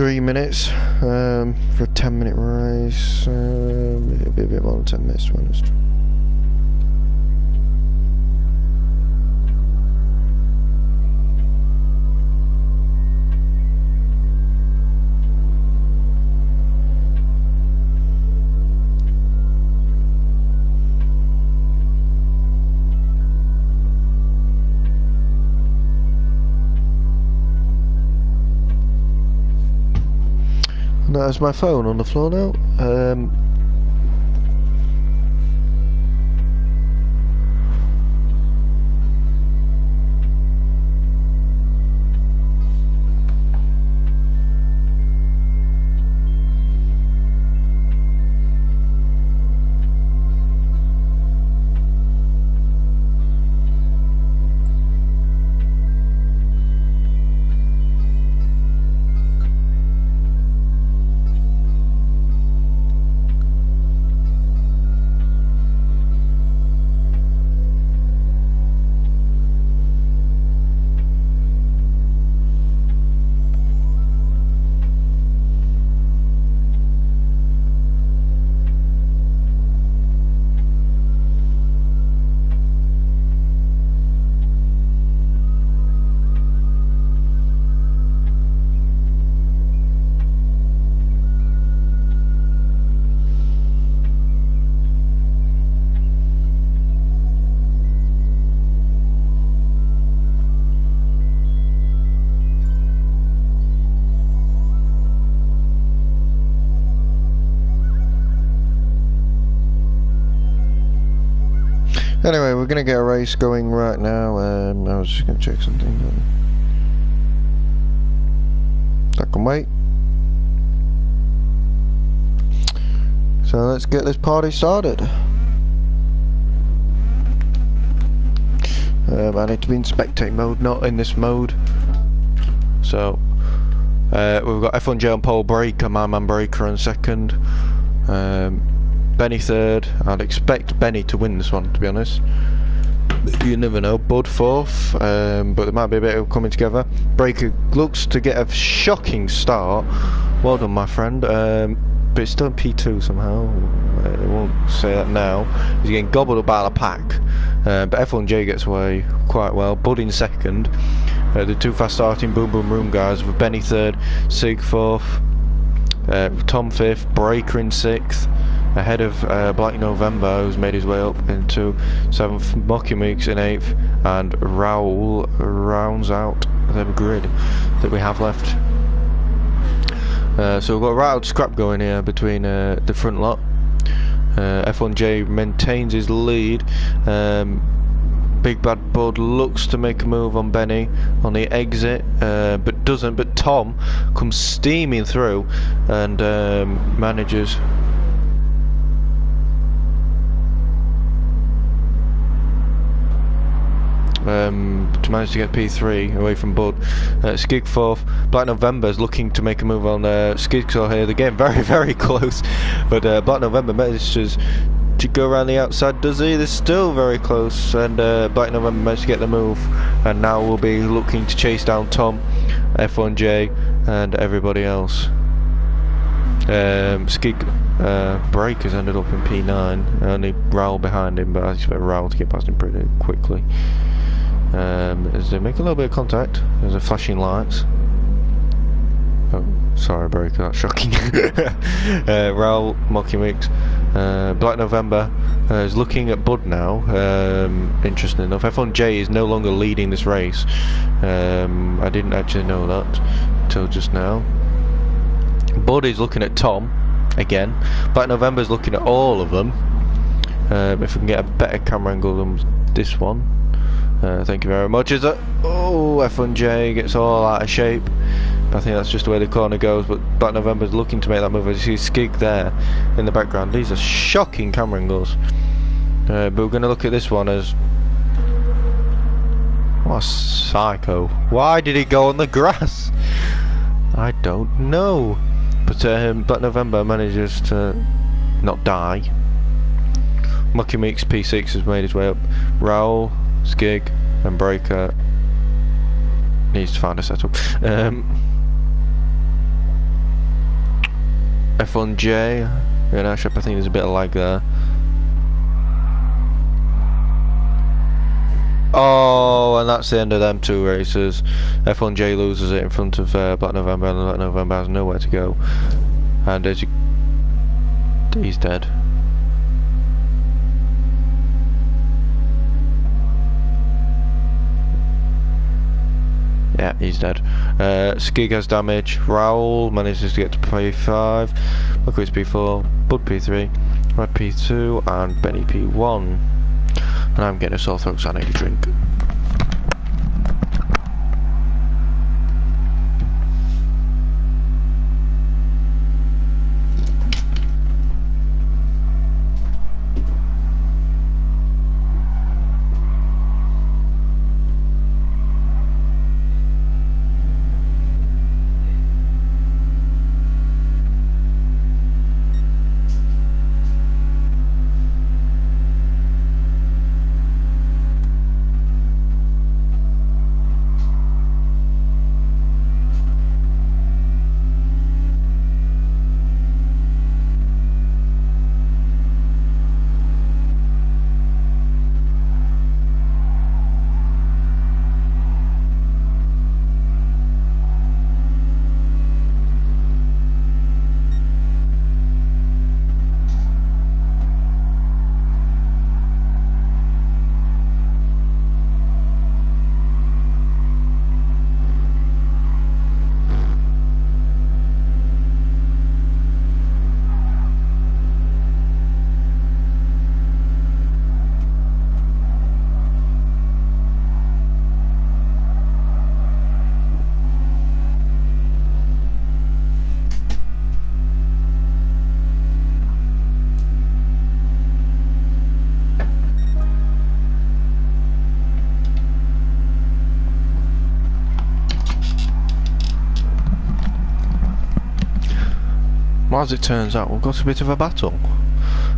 [SPEAKER 1] 3 minutes for a 10-minute race. It'll be a bit more than 10 minutes to be honest. There's my phone on the floor now. Anyway, we're gonna get a race going right now. I was just gonna check something. That can wait. So let's get this party started. I need to be in spectate mode, not in this mode. So we've got F1J on pole, Breaker, my man Breaker on second. Benny third. I'd expect Benny to win this one, to be honest. You never know. Bud fourth, but there might be a bit of coming together. Breaker looks to get a shocking start. Well done, my friend. But it's still in P2 somehow. I won't say that now. He's getting gobbled up by the pack. But F1J gets away quite well. Bud in second. The two fast starting Boom Boom Room guys with Benny third, Sig fourth, Tom fifth, Breaker in sixth. Ahead of Black November, who's made his way up into 7th, Mocky Meeks in 8th, and Raoul rounds out the grid that we have left. So we've got a rattled scrap going here between the front lot. F1J maintains his lead. Big Bad Bud looks to make a move on Benny on the exit, but doesn't. But Tom comes steaming through and manages to manage to get P3 away from Bud. Skig fourth. Black November's looking to make a move on Skigsaw here. They're getting very, very close, but Black November manages to go around the outside, does he? They're still very close, and Black November managed to get the move, and now we'll be looking to chase down Tom, F1J, and everybody else. Skig Breakers ended up in P9, only Raoul behind him, but I expect Raoul to get past him pretty quickly. As they make a little bit of contact, there's a flashing lights. Oh, sorry Breaker, that's shocking. Raoul, Mocky Mix. Black November is looking at Bud now. Interesting enough, F1J is no longer leading this race. I didn't actually know that until just now. Bud is looking at Tom again. Black November is looking at all of them. If we can get a better camera angle than this one. Thank you very much. Is that F1J gets all out of shape. I think that's just the way the corner goes, but Black November's looking to make that move. As you see Skig there in the background. These are shocking camera angles. But we're going to look at this one as... what a psycho. Why did he go on the grass? I don't know. But Black November manages to not die. Mucky Meeks P6 has made his way up. Raoul, Skig and Breaker needs to find a setup. F1J. Yeah, I think there's a bit of lag there. Oh, and that's the end of them two races. F1J loses it in front of Black November, and Black November has nowhere to go. And as you... he's dead. Yeah, he's dead. Skig has damage. Raoul manages to get to P5. Buckwheat's P4. Bud P3. Red P2. And Benny P1. And I'm getting a sore throat, so I need a drink. Well, as it turns out, we've got a bit of a battle.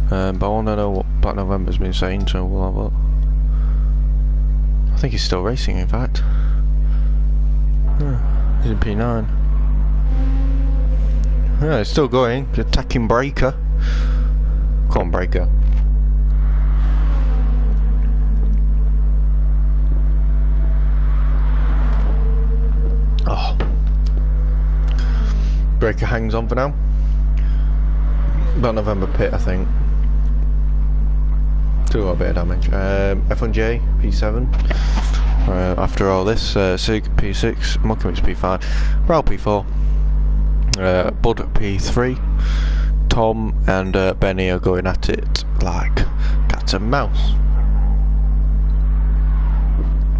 [SPEAKER 1] But I want to know what Black November's been saying, so we'll have a... I think he's still racing, in fact. He's in P9. Yeah, it's still going. He's attacking Breaker. Come on, Breaker. Oh. Breaker hangs on for now. Black November pit, I think. Still got a bit of damage. F1J, P7. After all this, Sig, P6, Muckamix, P5, Raoul, P4, Bud, P3, Tom and Benny are going at it like cat and mouse.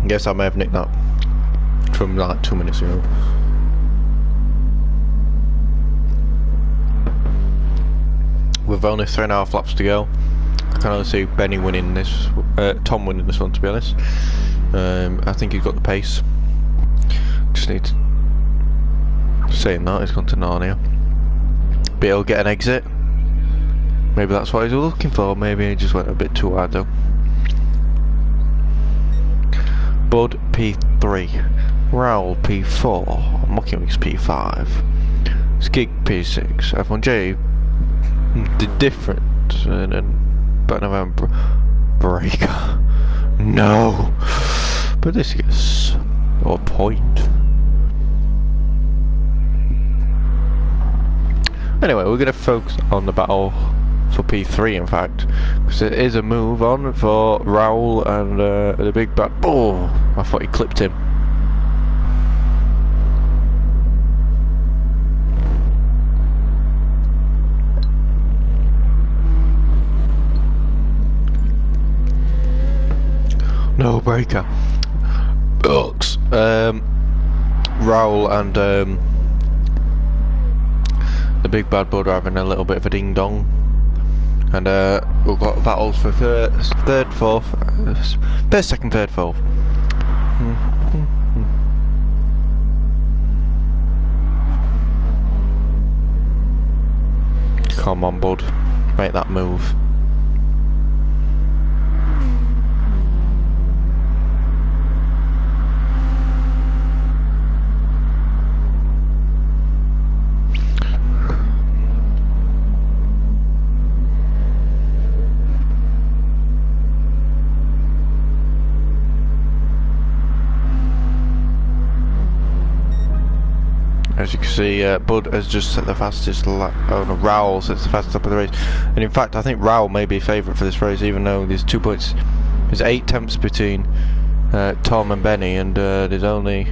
[SPEAKER 1] Guess I may have nicked that from like 2 minutes ago. With only 3.5 laps to go, I can only see Benny winning this, Tom winning this one, to be honest. I think he's got the pace. Just need to... saying that, he's gone to Narnia. But he'll get an exit. Maybe that's what he's looking for. Maybe he just went a bit too hard though. Bud P3, Raoul P4, Muckamix P5, Skig P6, F1J. The difference, and then Black November Breaker. No, but this is a point. Anyway, we're going to focus on the battle for P3, in fact, because it is a move on for Raoul and the big bad. Oh, I thought he clipped him. No, Breaker. Bucks. Raoul and the big bad Bud are having a little bit of a ding dong, and we've got battles for third, fourth, first, second, third, fourth. Come on, Bud, make that move. As you can see, Bud has just set the fastest lap. Oh no, Raoul sets the fastest lap of the race. And in fact, I think Raoul may be favourite for this race, even though there's 2 points. There's 8 tenths between Tom and Benny, and there's only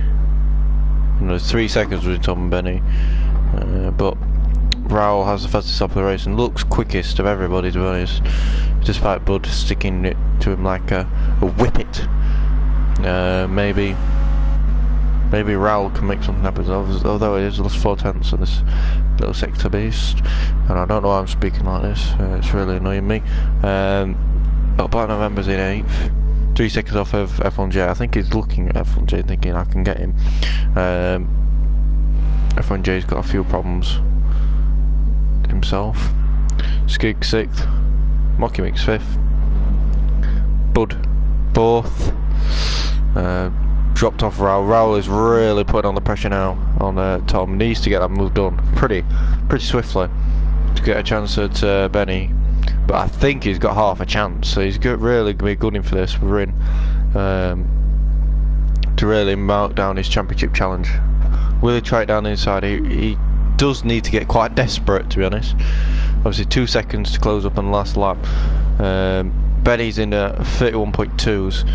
[SPEAKER 1] there's 3 seconds between Tom and Benny. But Raoul has the fastest lap of the race and looks quickest of everybody, to be honest, despite Bud sticking it to him like a whippet. Maybe Raoul can make something happen, although it is lost 4 tenths on this little sector beast, and I don't know why I'm speaking like this. It's really annoying me. Black November's in 8th, 3 seconds off of F1J. I think he's looking at F1J thinking I can get him. F1J's got a few problems himself. Skig 6th, Mocky Mix 5th, Bud 4th, dropped off Raoul. Raoul is really putting on the pressure now on Tom. Needs to get that move done pretty swiftly to get a chance at Benny, but I think he's got half a chance, so he's really going to be good in for this. We're in to really mark down his championship challenge. Will he try it down the inside? He does need to get quite desperate, to be honest. Obviously 2 seconds to close up on the last lap. Benny's in 31.2s,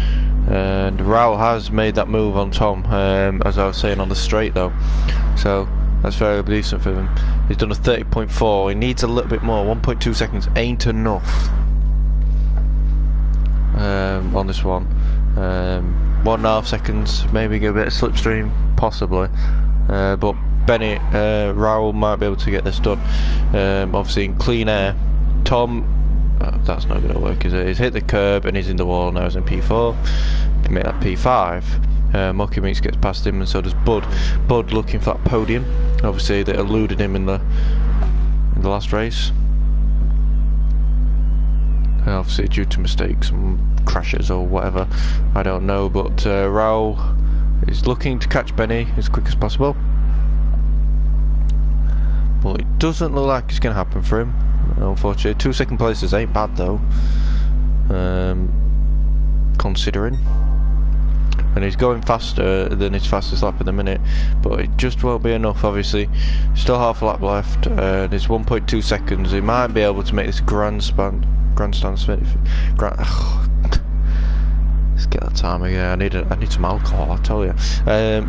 [SPEAKER 1] and Raoul has made that move on Tom, as I was saying, on the straight though, so that's very decent for him. He's done a 30.4. He needs a little bit more. 1.2 seconds ain't enough on this one. 1.5 seconds, maybe get a bit of slipstream, possibly, but Benny, Raoul might be able to get this done. Obviously in clean air, Tom, that's not going to work, is it? He's hit the curb and he's in the wall now. He's in P4. Can make that P5. Mocky Meats gets past him, and so does Bud. Bud looking for that podium. Obviously, they eluded him in the last race. Obviously, due to mistakes and crashes or whatever, I don't know. But Raoul is looking to catch Benny as quick as possible. But it doesn't look like it's going to happen for him, unfortunately. 2 second places ain't bad though, considering. And he's going faster than his fastest lap in the minute, but it just won't be enough. Obviously, still half a lap left. There's 1.2 seconds. He might be able to make this grandstand spin. Let's get that time again. I need some alcohol, I tell you.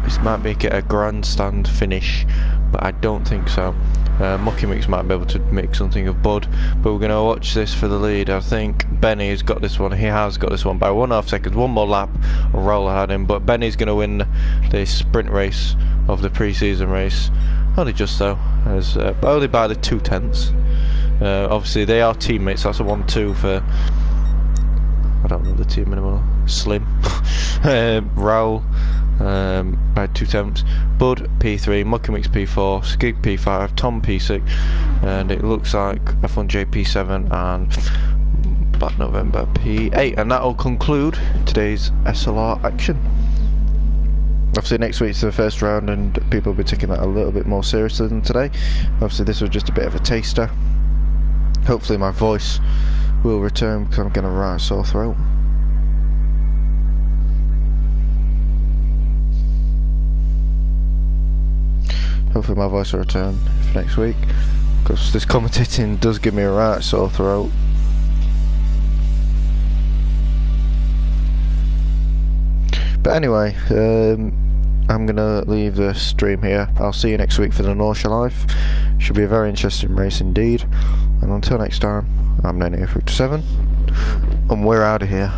[SPEAKER 1] This might make it a grandstand finish, but I don't think so. Mocky Mix might be able to make something of Bud, but we're going to watch this for the lead. I think Benny has got this one. He has got this one by 1.5 seconds. One more lap, or Raoul had him, but Benny's going to win the sprint race of the pre-season race. Only just so, as only by the 2 tenths. Obviously, they are teammates. That's a 1-2 for, I don't know the team anymore. Slim, Raoul. By 2 tenths. Bud P3, Mocky Mix P4, Skig P5, Tom P6, and it looks like F1J P7 and Black November P8, and that will conclude today's SLR action. Obviously next week's the first round, and people will be taking that a little bit more seriously than today. Obviously this was just a bit of a taster. Hopefully my voice will return, because I'm getting a right sore throat. Hopefully my voice will return for next week, because this commentating does give me a right sore throat. But anyway, I'm gonna leave the stream here. I'll see you next week for the Norcia Life. Should be a very interesting race indeed. And until next time, I'm Nenny 7, and we're out of here.